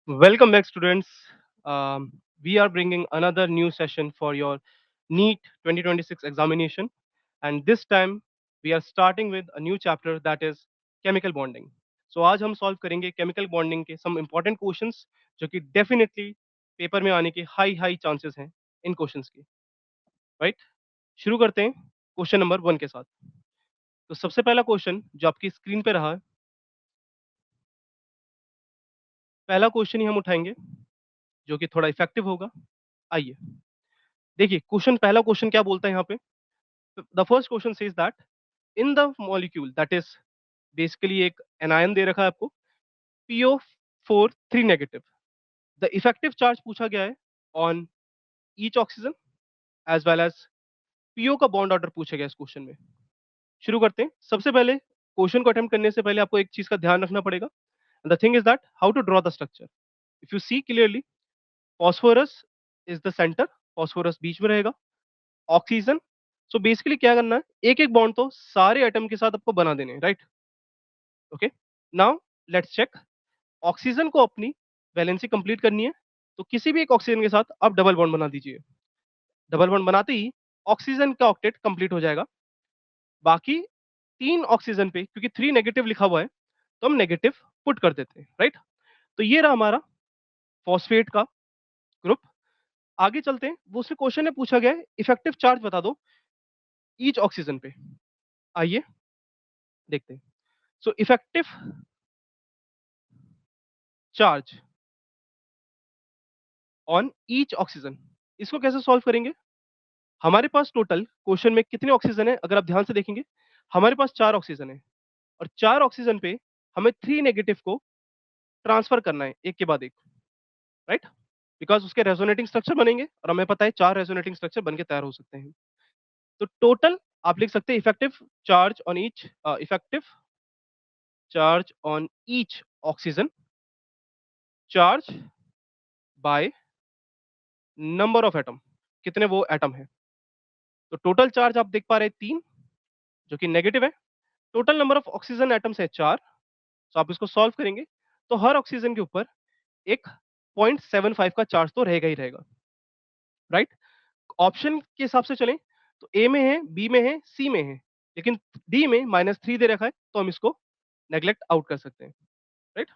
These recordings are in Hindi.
Welcome back, students. We are bringing another new session for your NEET 2026 examination, and this time we are starting with a new chapter that is chemical bonding. So आज हम solve करेंगे chemical bonding के some important questions जो कि definitely पेपर में आने के high chances हैं इन questions की, right? शुरू करते हैं क्वेश्चन नंबर 1 के साथ। तो सबसे पहला क्वेश्चन जो आपकी स्क्रीन पे रहा है, पहला क्वेश्चन ही हम उठाएंगे जो कि थोड़ा इफेक्टिव होगा। आइए देखिए, पहला क्वेश्चन क्या बोलता है यहाँ पे। The first question says that in the molecule that is basically एक एनायन दे रखा है आपको, PO4 3 negative. The effective charge पूछा गया है on each oxygen as well as PO का बॉन्ड ऑर्डर पूछा गया है इस क्वेश्चन में। शुरू करते हैं। सबसे पहले क्वेश्चन को अटेम्प्ट करने से पहले आपको एक चीज का ध्यान रखना पड़ेगा। The thing is that how to draw the structure. If you see clearly, phosphorus is the centre, phosphorus बीच में रहेगा, ऑक्सीजन। सो बेसिकली क्या करना है, एक एक बॉन्ड तो सारे एटम के साथ आपको बना देने हैं, right? Okay, now let's check. Oxygen को अपनी वैलेंसी कंप्लीट करनी है, तो किसी भी एक ऑक्सीजन के साथ आप डबल बॉन्ड बना दीजिए। डबल बॉन्ड बनाते ही ऑक्सीजन का ऑक्टेट कंप्लीट हो जाएगा। बाकी तीन ऑक्सीजन पे क्योंकि 3 नेगेटिव लिखा हुआ है, तो हम नेगेटिव पुट कर देते हैं, राइट? तो ये रहा हमारा फॉस्फेट का ग्रुप। आगे चलते हैं। वो उससे क्वेश्चन में पूछा गया है इफेक्टिव चार्ज बता दो ईच ऑक्सीजन पे। आइए देखते हैं। So effective charge on each oxygen, इसको कैसे सॉल्व करेंगे? हमारे पास टोटल क्वेश्चन में कितने ऑक्सीजन है, अगर आप ध्यान से देखेंगे हमारे पास 4 ऑक्सीजन है, और 4 ऑक्सीजन पे हमें 3 नेगेटिव को ट्रांसफर करना है एक के बाद एक, राइट? बिकॉज उसके रेजोनेटिंग स्ट्रक्चर बनेंगे और हमें पता है 4 रेजोनेटिंग स्ट्रक्चर बन के तैयार हो सकते हैं। तो टोटल आप लिख सकते हैं effective charge on each, effective charge on each oxygen, charge by number of atom, कितने वो एटम है। तो टोटल चार्ज आप देख पा रहे हैं 3, जो कि नेगेटिव है। Total number of oxygen atoms है 4। तो आप इसको सॉल्व करेंगे तो हर ऑक्सीजन के ऊपर एक 0.75 का चार्ज तो रहेगा ही रहेगा, राइट? ऑप्शन के हिसाब से चलें तो ए में है, बी में है, सी में है, लेकिन डी में -3 दे रखा है, तो हम इसको नेग्लेक्ट आउट कर सकते हैं, राइट?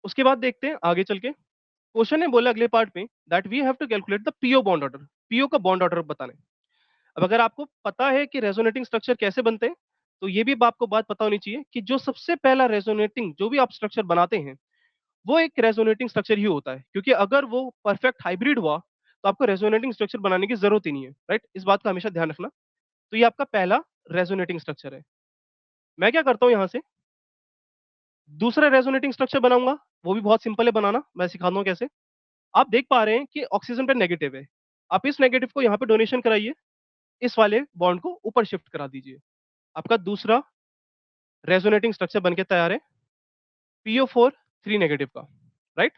उसके बाद देखते हैं आगे चल के। क्वेश्चन ने बोला अगले पार्ट में that we have to calculate the PO bond order. PO का बॉन्ड ऑर्डर बताना है। अब अगर आपको पता है कि रेजोनेटिंग स्ट्रक्चर कैसे बनते हैं, तो ये भी आपको बात पता होनी चाहिए कि जो सबसे पहला रेजोनेटिंग जो भी आप स्ट्रक्चर बनाते हैं, वो एक रेजोनेटिंग स्ट्रक्चर ही होता है। क्योंकि अगर वो परफेक्ट हाइब्रिड हुआ, तो आपको रेजोनेटिंग स्ट्रक्चर बनाने की जरूरत ही नहीं है, राइट? इस बात का हमेशा ध्यान रखना। तो ये आपका पहला रेजोनेटिंग स्ट्रक्चर है। मैं क्या करता हूँ यहाँ से दूसरा रेजोनेटिंग स्ट्रक्चर बनाऊंगा। वो भी बहुत सिंपल है बनाना, मैं सिखाता हूँ कैसे। आप देख पा रहे हैं कि ऑक्सीजन पे नेगेटिव है। आप इस नेगेटिव को यहाँ पे डोनेशन कराइए, इस वाले बॉन्ड को ऊपर शिफ्ट करा दीजिए। आपका दूसरा रेजोनेटिंग स्ट्रक्चर बनके तैयार है, PO4 3 नेगेटिव का, राइट?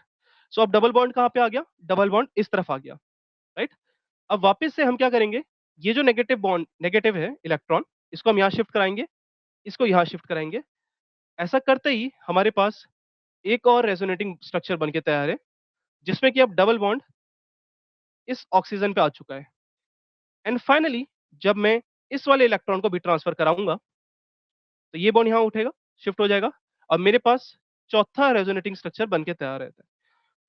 सो अब डबल बॉन्ड कहाँ पे आ गया? डबल बॉन्ड इस तरफ आ गया, राइट? अब वापस से हम क्या करेंगे, ये जो नेगेटिव बॉन्ड नेगेटिव है इलेक्ट्रॉन, इसको हम यहाँ शिफ्ट कराएंगे, इसको यहाँ शिफ्ट कराएंगे। ऐसा करते ही हमारे पास एक और रेजोनेटिंग स्ट्रक्चर बनके तैयार है, जिसमें कि अब डबल बॉन्ड इस ऑक्सीजन पे आ चुका है। एंड फाइनली जब मैं इस वाले इलेक्ट्रॉन को भी ट्रांसफर कराऊंगा, तो ये बॉन्ड यहाँ उठेगा, शिफ्ट हो जाएगा, और मेरे पास चौथा रेजोनेटिंग स्ट्रक्चर बनके तैयार रहता है।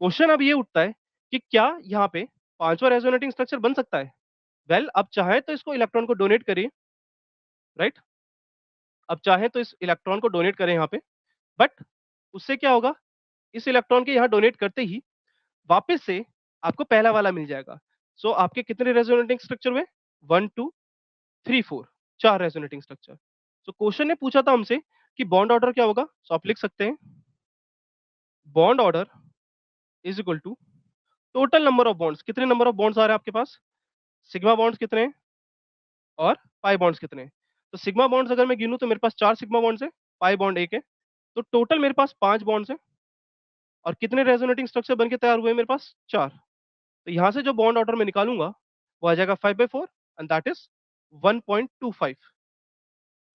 क्वेश्चन अब ये उठता है कि क्या यहाँ पे पांचवा रेजोनेटिंग स्ट्रक्चर बन सकता है? वेल, अब चाहे तो इसको इलेक्ट्रॉन को डोनेट करिए, राइट? अब चाहे तो इस इलेक्ट्रॉन को डोनेट करें यहाँ पे, बट उससे क्या होगा, इस इलेक्ट्रॉन के यहाँ डोनेट करते ही वापस से आपको पहला वाला मिल जाएगा। सो आपके कितने रेजोनेटिंग स्ट्रक्चर हुए? 1 2 3 4, 4 रेजोनेटिंग स्ट्रक्चर। सो क्वेश्चन ने पूछा था हमसे कि बॉन्ड ऑर्डर क्या होगा, सो आप लिख सकते हैं bond order is equal to total number of bonds. कितने नंबर ऑफ बॉन्ड्स आ रहे हैं आपके पास? सिग्मा बॉन्ड्स कितने हैं और पाई बॉन्ड्स कितने हैं? तो सिग्मा बॉन्ड्स अगर मैं गिनूं तो मेरे पास 4 सिग्मा बॉन्ड्स है, पाई बॉन्ड 1 है, तो टोटल मेरे पास 5 बॉन्ड्स हैं। और कितने रेजोनेटिंग स्ट्रक्चर बनके तैयार हुए हैं मेरे पास? 4। तो यहाँ से जो बॉन्ड ऑर्डर में निकालूंगा वो आ जाएगा 5/4, एंड दैट इज 1.25।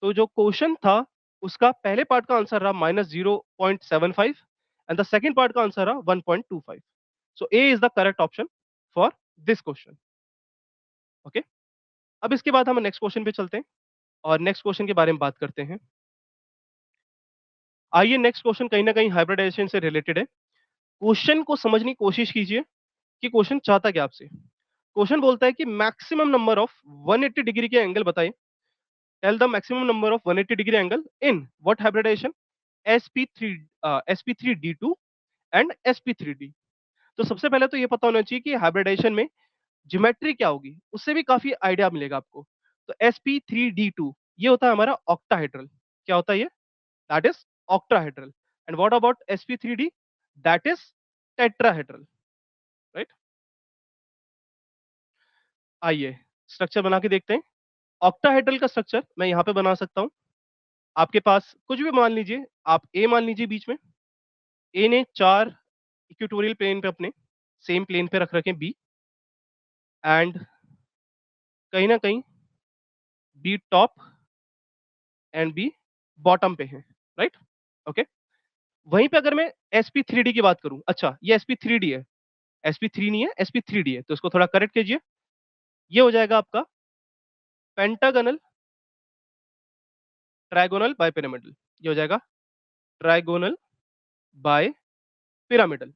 तो जो क्वेश्चन था उसका पहले पार्ट का आंसर रहा -0.75, एंड द सेकंड पार्ट का आंसर रहा 1.25। So A is the correct option for this question. Okay, अब इसके बाद हम नेक्स्ट क्वेश्चन पे चलते हैं और नेक्स्ट क्वेश्चन के बारे में बात करते हैं। आइए, नेक्स्ट क्वेश्चन कहीं ना कहीं हाइब्रिडाइजेशन से रिलेटेड है। क्वेश्चन को समझने की कोशिश कीजिए कि क्वेश्चन चाहता क्या आपसे। क्वेश्चन बोलता है कि मैक्सिमम नंबर ऑफ 180 डिग्री के एंगल बताइए। Tell the maximum number of 180 degree angle in what hybridization, sp3 sp3d2 and sp3d। तो सबसे पहले तो ये पता होना चाहिए कि हाइब्रिडाइजेशन में ज्योमेट्री क्या होगी, उससे भी काफी आइडिया मिलेगा आपको। तो sp3d2 ये होता है हमारा ऑक्टाहेड्रल। क्या होता है ये? That is octahedral. And what about sp3d? That is tetrahedral, right. आइए स्ट्रक्चर बना के देखते हैं। ऑक्टाहेड्रल का स्ट्रक्चर मैं यहाँ पे बना सकता हूँ। आपके पास कुछ भी मान लीजिए, आप ए मान लीजिए बीच में। ए ने 4 इक्वेटोरियल प्लेन पे अपने सेम प्लेन पे रख रखे बी, एंड कहीं ना कहीं B top and B bottom पे है, राइट। ओके, वहीं पे अगर मैं sp3d की बात करूं, अच्छा ये sp3d है, sp3 नहीं है, sp3d है, तो इसको थोड़ा करेक्ट कीजिए। ये हो जाएगा आपका पेंटागनल ट्राइगोनल बाय पिरामिडल। ये हो जाएगा ट्राइगोनल बाय पिरामिडल।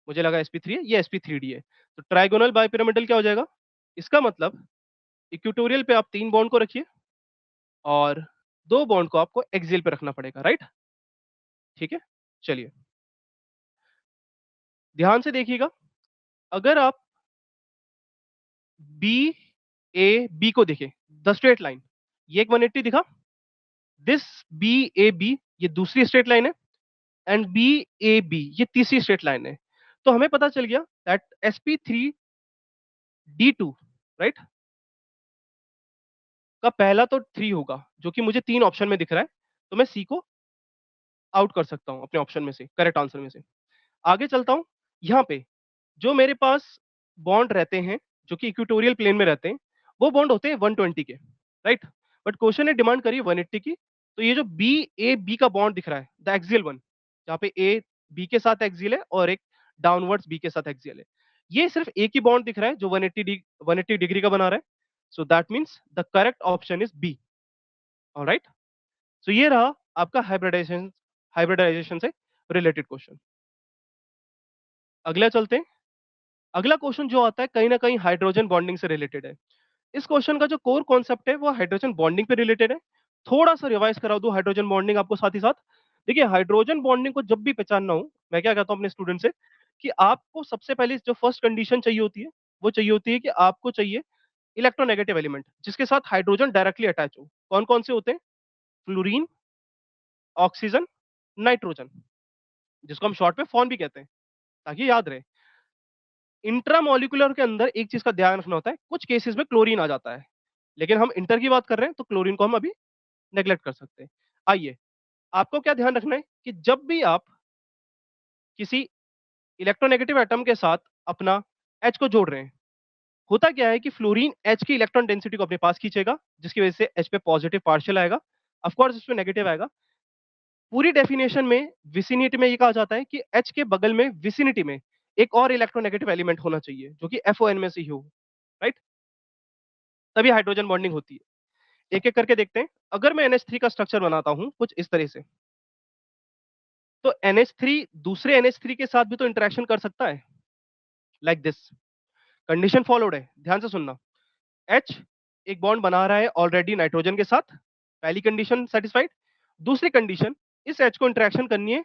मुझे लगा sp3 है, ये sp3d है। तो ट्राइगोनल बाय पिरामिडल क्या हो जाएगा? इसका मतलब इक्वेटोरियल पे आप 3 बॉन्ड को रखिए और 2 बॉन्ड को आपको एक्सियल पे रखना पड़ेगा, राइट। ठीक है, चलिए ध्यान से देखिएगा। अगर आप बी ए बी को देखें, द स्ट्रेट लाइन, ये एक 180 दिखा। दिस बी ए बी ये दूसरी स्ट्रेट लाइन है, एंड बी ए बी ये तीसरी स्ट्रेट लाइन है। तो हमें पता चल गया दैट sp3d2, राइट, का पहला तो 3 होगा, जो कि मुझे 3 ऑप्शन में दिख रहा है। तो मैं सी को आउट कर सकता हूं अपने ऑप्शन में से, करेक्ट आंसर में से। आगे चलता हूं। यहाँ पे जो मेरे पास बॉन्ड रहते हैं, जो कि इक्वेटोरियल प्लेन में रहते हैं, वो बॉन्ड होते हैं 120 के, राइट। बट क्वेश्चन ने डिमांड करी 180 की। तो ये जो बी ए बी का बॉन्ड दिख रहा है, द एक्सियल वन, जहाँ पे ए बी के साथ एक्सियल है और एक डाउनवर्ड्स बी के साथ एक्सियल है, ये सिर्फ एक ही बॉन्ड दिख रहा है जो 180 डिग्री का बना रहा है। So that means the correct option is B. Alright, so ये रहा आपका हाइब्रिडाइजेशन से रिलेटेड क्वेश्चन। अगला चलते हैं। अगला क्वेश्चन जो आता है कहीं ना कहीं हाइड्रोजन बॉन्डिंग से रिलेटेड है। इस क्वेश्चन का जो कोर कॉन्सेप्ट है वो हाइड्रोजन बॉन्डिंग पे रिलेटेड है। थोड़ा सा रिवाइज करा दूं हाइड्रोजन बॉन्डिंग आपको साथ ही साथ। देखिए, हाइड्रोजन बॉन्डिंग को जब भी पहचानना हो, मैं क्या कहता हूं अपने स्टूडेंट से कि आपको सबसे पहले जो फर्स्ट कंडीशन चाहिए होती है, वो चाहिए होती है कि आपको चाहिए इलेक्ट्रोनेगेटिव एलिमेंट जिसके साथ हाइड्रोजन डायरेक्टली अटैच हो। कौन कौन से होते हैं? फ्लोरीन, ऑक्सीजन, नाइट्रोजन, जिसको हम शॉर्ट में फॉन भी कहते हैं, ताकि याद रहे। इंट्रामोलिकुलर के अंदर एक चीज का ध्यान रखना होता है, कुछ केसेस में क्लोरीन आ जाता है, लेकिन हम इंटर की बात कर रहे हैं तो क्लोरीन को हम अभी नेग्लेक्ट कर सकते हैं। आइए, आपको क्या ध्यान रखना है कि जब भी आप किसी इलेक्ट्रोनेगेटिव एटम के साथ अपना H को जोड़ रहे हैं, होता क्या है कि फ्लोरीन H की इलेक्ट्रॉन डेंसिटी को अपने पास खींचेगा, जिसकी वजह से H पे पॉजिटिव पार्शियल आएगा, ऑफ कोर्स इसमें नेगेटिव आएगा। पूरी डेफिनेशन में विसिनिटी में ये कहा जाता है कि H के बगल में विसिनिटी में एक और इलेक्ट्रोनेगेटिव एलिमेंट होना चाहिए जो कि FON में से ही हो, राइट, तभी हाइड्रोजन बॉन्डिंग होती है। एक एक करके देखते हैं। अगर मैं NH3 का स्ट्रक्चर बनाता हूं कुछ इस तरह से, तो NH3 दूसरे NH3 के साथ भी तो इंटरेक्शन कर सकता है, लाइक दिस। कंडीशन फॉलोड है, ध्यान से सुनना। H एक बॉन्ड बना रहा है ऑलरेडी नाइट्रोजन के साथ, पहली कंडीशन सेटिस्फाइड। दूसरी कंडीशन, इस H को इंटरेक्शन करनी है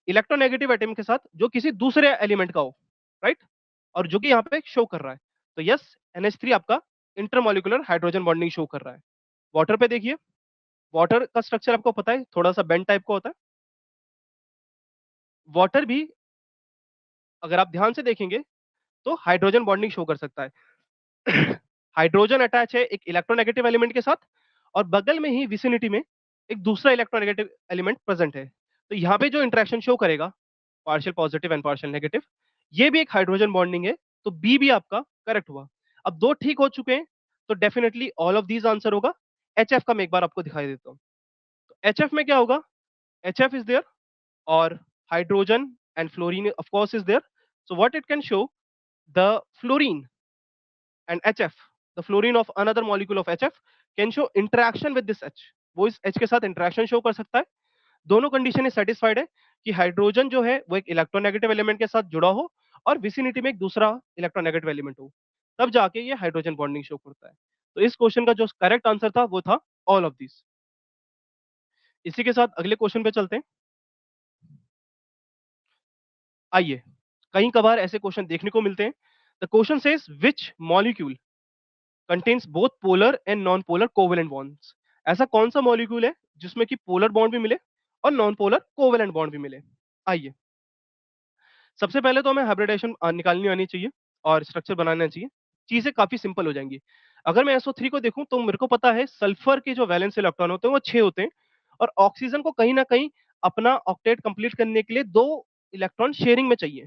इलेक्ट्रोनेगेटिव एटम के साथ जो किसी दूसरे एलिमेंट का हो, राइट, और जो कि यहाँ पे शो कर रहा है। तो यस, NH3 आपका इंटरमोलिकुलर हाइड्रोजन बॉन्डिंग शो कर रहा है। वाटर पे देखिए, वाटर का स्ट्रक्चर आपको पता है, थोड़ा सा बेंड टाइप का होता है। वाटर भी अगर आप ध्यान से देखेंगे तो हाइड्रोजन बॉन्डिंग शो कर सकता है। हाइड्रोजन अटैच है एक इलेक्ट्रोनेगेटिव एलिमेंट के साथ, और बगल में ही विसिनिटी में एक दूसरा इलेक्ट्रोनेगेटिव एलिमेंट प्रेजेंट है। तो यहाँ पे जो इंटरेक्शन शो करेगा, partial positive and partial negative, ये भी एक हाइड्रोजन बॉन्डिंग है। तो बी भी आपका करेक्ट हुआ। अब दो ठीक हो चुके हैं, तो definitely all of these answer होगा। एच एफ का मैं एक बार आपको दिखाई देता हूँ। तो एच एफ में क्या होगा? एच एफ इज देयर, और hydrogen and fluorine of course is there. So what it can show, the fluorine and HF, the fluorine of another molecule of HF can show interaction with this H. वो इस H के साथ इंटरेक्शन शो कर सकता है। दोनों कंडीशन ये सेटिस्फाइड है कि हाइड्रोजन जो है वो एक इलेक्ट्रोनेगेटिव एलिमेंट के साथ जुड़ा हो और विसिनिटी में एक दूसरा इलेक्ट्रोनेगेटिव एलिमेंट हो, तब जाके ये हाइड्रोजन बॉन्डिंग शो करता है। तो इस क्वेश्चन का जो करेक्ट आंसर था वो था ऑल ऑफ दिस। इसी के साथ अगले क्वेश्चन पे चलते हैं। आइए, कहीं कभार ऐसे क्वेश्चन देखने को मिलते हैं। The question says which molecule contains both polar and non polar covalent bonds. ऐसा कौन सा मॉलिक्यूल है जिसमें कि पोलर बॉन्ड भी मिले और नॉन पोलर कोवेलेंट बॉन्ड भी मिले। आइए, सबसे पहले तो हमें हाइब्रिडेशन निकालनी आनी चाहिए और स्ट्रक्चर बनाना चाहिए। चीजें काफी सिंपल हो जाएंगी। अगर मैं SO3 को देखूं तो मेरे को पता है सल्फर के जो वैलेंस इलेक्ट्रॉन होते हैं वो 6 होते हैं और ऑक्सीजन को कहीं ना कहीं अपना ऑक्टेट कंप्लीट करने के लिए 2 इलेक्ट्रॉन शेयरिंग में चाहिए।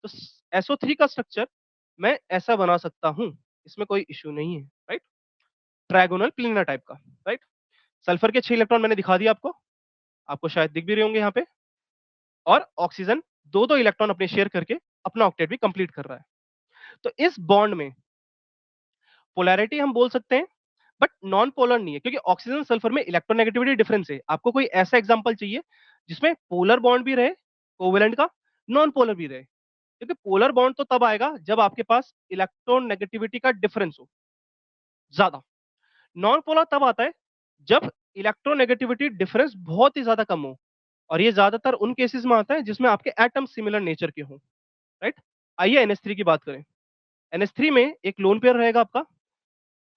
तो SO3 का स्ट्रक्चर मैं ऐसा बना सकता हूं, इसमें कोई इश्यू नहीं है, राइट। ट्रायगोनल प्लेनर टाइप का, राइट। सल्फर के 6 इलेक्ट्रॉन मैंने दिखा दिया आपको, आपको शायद दिख भी रहे होंगे यहाँ पे। और ऑक्सीजन दो दो इलेक्ट्रॉन अपने शेयर करके अपना ऑक्टेट भी कंप्लीट कर रहा है। तो इस बॉन्ड में पोलैरिटी हम बोल सकते हैं, बट नॉन पोलर नहीं है, क्योंकि ऑक्सीजन सल्फर में इलेक्ट्रोनेगेटिविटी डिफरेंस है। आपको कोई ऐसा एग्जांपल चाहिए जिसमें पोलर बॉन्ड भी रहे कोवेलेंट का, नॉन पोलर भी रहे। क्योंकि पोलर बॉन्ड तो तब आएगा जब आपके पास इलेक्ट्रोनेगेटिविटी का डिफरेंस हो ज्यादा। नॉन पोलर तब आता है जब इलेक्ट्रोनेगेटिविटी डिफरेंस बहुत ही ज्यादा कम हो, और ये ज्यादातर उन केसेस में आता है जिसमें आपके एटम सिमिलर नेचर के हों, राइट। आइए NH3 की बात करें। NH3 में एक लोन पेयर रहेगा आपका,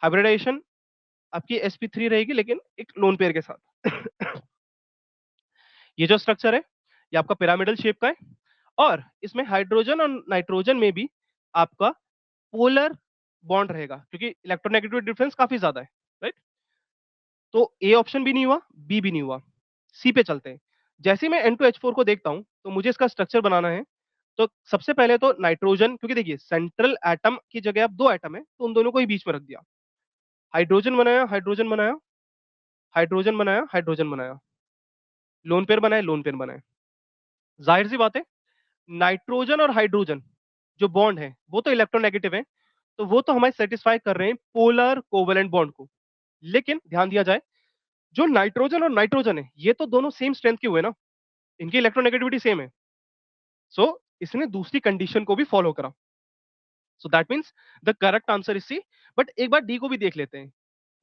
हाइब्रिडाइजेशन आपकी sp3 रहेगी लेकिन एक लोन पेयर के साथ। ये जो स्ट्रक्चर है ये आपका पिरामिडल शेप का है और इसमें हाइड्रोजन और नाइट्रोजन में भी आपका पोलर बॉन्ड रहेगा क्योंकि इलेक्ट्रोनेगेटिविटी डिफरेंस काफी ज्यादा है, राइट। तो ए ऑप्शन भी नहीं हुआ, बी भी नहीं हुआ, सी पे चलते हैं। जैसे ही मैं N2H4 को देखता हूं तो मुझे इसका स्ट्रक्चर बनाना है। तो सबसे पहले तो नाइट्रोजन, क्योंकि देखिए सेंट्रल एटम की जगह अब 2 एटम है तो उन दोनों को ही बीच में रख दिया। हाइड्रोजन बनाया, हाइड्रोजन बनाया, हाइड्रोजन बनाया, हाइड्रोजन बनाया, लोन पेयर बनाए, लोन पेयर बनाए। जाहिर सी बात है नाइट्रोजन और हाइड्रोजन जो बॉन्ड है वो तो इलेक्ट्रोनेगेटिव है, तो वो तो हमारे सेटिस्फाई कर रहे हैं पोलर कोवेलेंट बॉन्ड को। लेकिन ध्यान दिया जाए, जो नाइट्रोजन और नाइट्रोजन है ये तो दोनों सेम स्ट्रेंथ के हुए ना, इनकी इलेक्ट्रोनेगेटिविटी सेम है। सो इसने दूसरी कंडीशन को भी फॉलो करा। So that means the correct answer is C. But एक बार डी को भी देख लेते हैं।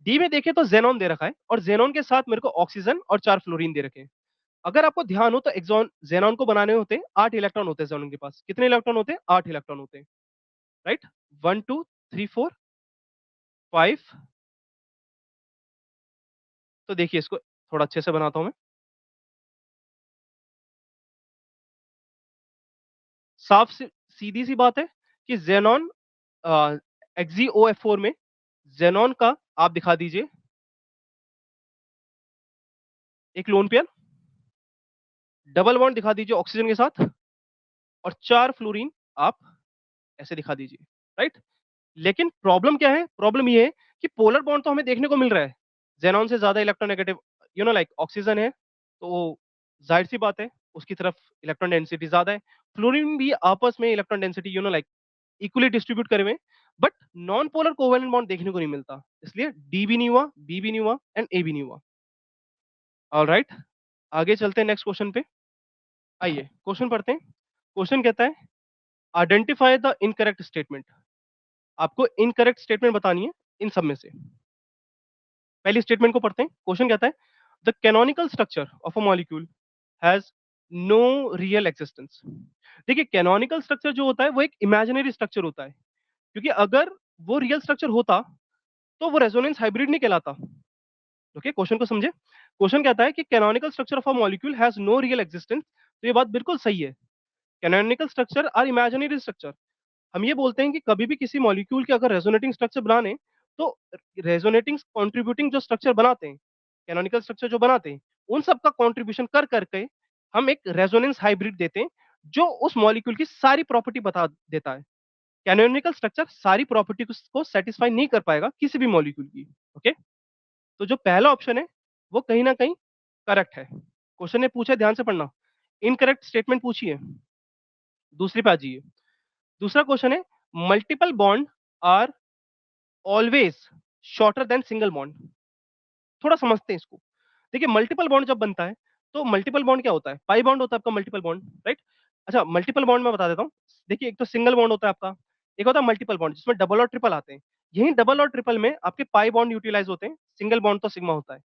डी में देखें तो जेनॉन दे रखा है और जेनॉन के साथ मेरे को ऑक्सीजन और 4 फ्लोरीन दे रखे हैं। अगर आपको ध्यान हो तो एक्सॉन जेनॉन को बनाने होते हैं 8 इलेक्ट्रॉन होते हैं। जेनॉन के पास कितने इलेक्ट्रॉन होते हैं? 8 इलेक्ट्रॉन होते हैं, राइट। 1 2 3 4 5। तो देखिए इसको थोड़ा अच्छे से बनाता हूं मैं। सीधी सी बात है कि जेनॉन XeOF4 में जेनॉन का आप दिखा दीजिए एक लोन पेयर, डबल बॉन्ड दिखा दीजिए ऑक्सीजन के साथ और 4 फ्लोरीन आप ऐसे दिखा दीजिए, राइट। लेकिन प्रॉब्लम क्या है? प्रॉब्लम ये है कि पोलर बॉन्ड तो हमें देखने को मिल रहा है, जेनॉन से ज्यादा इलेक्ट्रोनेगेटिव, लाइक ऑक्सीजन है तो जाहिर सी बात है उसकी तरफ इलेक्ट्रॉन डेंसिटी ज्यादा है। फ्लोरीन भी आपस में electron density like equally distribute करे हुए, but non polar covalent bond देखने को नहीं मिलता, इसलिए डी भी नहीं हुआ, बी भी नहीं हुआ एंड ए भी नहीं हुआ। ऑलराइट, आगे चलते हैं नेक्स्ट क्वेश्चन पे। आइए क्वेश्चन पढ़ते हैं। क्वेश्चन कहता है आइडेंटिफाई द इनकरेक्ट स्टेटमेंट। आपको इनकरेक्ट स्टेटमेंट बतानी है इन सब में से। पहली स्टेटमेंट को पढ़ते हैं। क्वेश्चन कहता है the canonical structure of a molecule has no real existence. देखिए कैनोनिकल स्ट्रक्चर जो होता है वो एक इमेजिनरी स्ट्रक्चर होता है, क्योंकि अगर वो रियल स्ट्रक्चर होता तो वो रेजोनेंस हाइब्रिड नहीं कहलाता। ओके, क्वेश्चन को समझे। क्वेश्चन कहता है कि canonical structure of a molecule has no real existence. तो ये बात बिल्कुल सही है। Canonical structure are imaginary structure. हम ये बोलते हैं कि कभी भी किसी मॉलिक्यूल के अगर रेजोनेटिंग स्ट्रक्चर बनाने, तो रेजोनेटिंग कंट्रीब्यूटिंग जो स्ट्रक्चर बनाते हैं, कैनोनिकल स्ट्रक्चर जो बनाते हैं, उन सब का कंट्रीब्यूशन कर करके हम एक रेजोनेंस हाइब्रिड देते हैं जो उस मॉलिक्यूल की सारी प्रॉपर्टी बता देता है। कैनोनिकल स्ट्रक्चर सारी प्रॉपर्टी को सेटिस्फाई नहीं कर पाएगा किसी भी मॉलिक्यूल की। ओके, तो जो पहला ऑप्शन है वो कहीं ना कहीं करेक्ट है। क्वेश्चन ने पूछा, ध्यान से पढ़ना, इनकरेक्ट स्टेटमेंट पूछी है। दूसरे पे आ जाइए। दूसरा क्वेश्चन है multiple bond are always shorter than single bond. थोड़ा समझते हैं इसको। देखिए मल्टीपल बॉन्ड जब बनता है, तो मल्टीपल बॉन्ड क्या होता है? पाई बॉन्ड होता है आपका मल्टीपल बॉन्ड, राइट? अच्छा मल्टीपल बॉन्ड मैं बता देता हूँ। देखिए एक तो सिंगल बॉन्ड होता है आपका, एक होता है मल्टीपल बॉन्ड जिसमें डबल और ट्रिपल आते हैं। यही डबल और ट्रिपल में आपके पाई बॉन्ड यूटिलाइज़ होते हैं, सिंगल बॉन्ड तो सिग्मा होता है।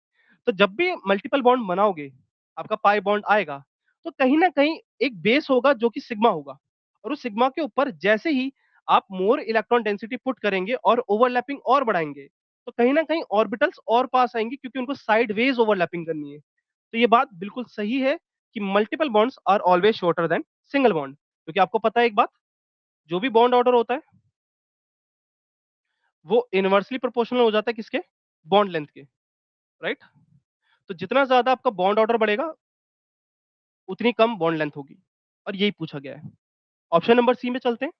तो जब भी मल्टीपल बॉन्ड बनाओगे, आपका पाई बॉन्ड आएगा, तो कहीं न कहीं एक बेस होगा जो कि सिग्मा होगा और उस सिग्मा के ऊपर जैसे ही आप मोर इलेक्ट्रॉन डेंसिटी पुट करेंगे और ओवरलैपिंग और बढ़ाएँगे, तो कहीं न कहीं ऑर्बिटल्स और पास आएँगी क्योंकि उनको साइडवेज ओवरलैपिंग करनी है। तो ये बात बिल्कुल सही है कि multiple bonds are always shorter than single bond. क्योंकि आपको पता है एक बात, जो भी बॉन्ड ऑर्डर होता है, वो इनवर्सली प्रोपोर्शनल हो जाता है किसके? बॉन्ड लेंथ के, राइट? तो जितना ज़्यादा आपका बॉन्ड ऑर्डर बढ़ेगा, उतनी कम बॉन्ड लेंथ होगी और यही पूछा गया है। ऑप्शन नंबर सी में चलते हैं।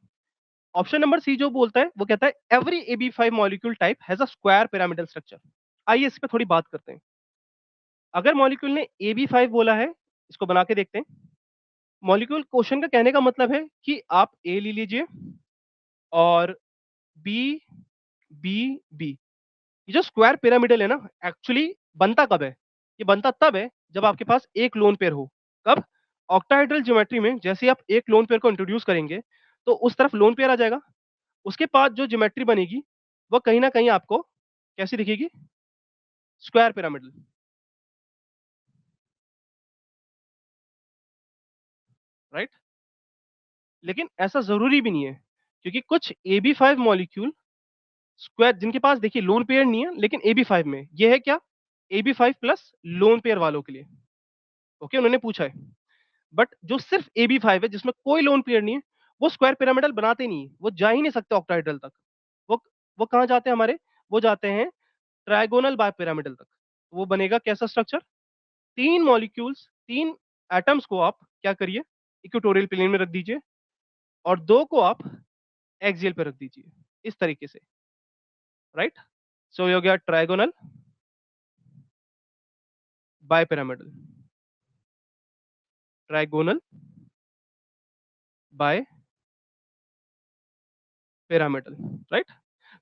ऑप्शन नंबर सी जो बोलता है, वो कहता है every AB5 molecule type has a square pyramidal structure. आइए इस पे थोड़ी बात करते हैं। अगर मॉलिक्यूल ने AB5 बोला है, इसको बना के देखते हैं। मॉलिक्यूल क्वेश्चन का कहने का मतलब है कि आप ए ले लीजिए और बी, बी, बी। ये जो स्क्वायर पिरामिडल है ना, एक्चुअली बनता कब है? ये बनता तब है जब आपके पास एक लोन पेयर हो। कब? ऑक्टाहेड्रल ज्योमेट्री में जैसे ही आप एक लोन पेयर को इंट्रोड्यूस करेंगे, तो उस तरफ लोन पेयर आ जाएगा। उसके बाद जो ज्योमेट्री बनेगी, वो कहीं न कहीं आपको कैसी दिखेगी? Square pyramidal, right? लेकिन ऐसा ज़रूरी भी नहीं है, क्योंकि कुछ AB5 मॉलिक्यूल स्क्वायर जिनके पास देखिए लोन पेयर नहीं है, लेकिन AB5 में, ये है क्या? AB5 प्लस लोन पेयर वालों के लिए, ओके? उन्होंने पूछा है। बट जो सिर्फ AB5 है जिसमें कोई लोन पेयर नहीं है, वो स्क्वायर पिरामिडल बनाते नहीं है, वो जा ही नहीं सकते ऑक्टाहेड्रल तक। वो वो कहाँ जाते हैं हमारे? वो जाते हैं ट्रायगोनल बाइपिरामिडल तक। वो बनेगा कैसा स्ट्रक्चर? 3 मॉलिक्यूल्स, 3 एटम्स को आप क्या करिए? इक्वेटोरियल प्लेन में रख दीजिए और 2 को आप एक्सियल पे रख दीजिए, इस तरीके से, राइट? सो ये हो गया trigonal bipyramidal, trigonal bipyramidal, right?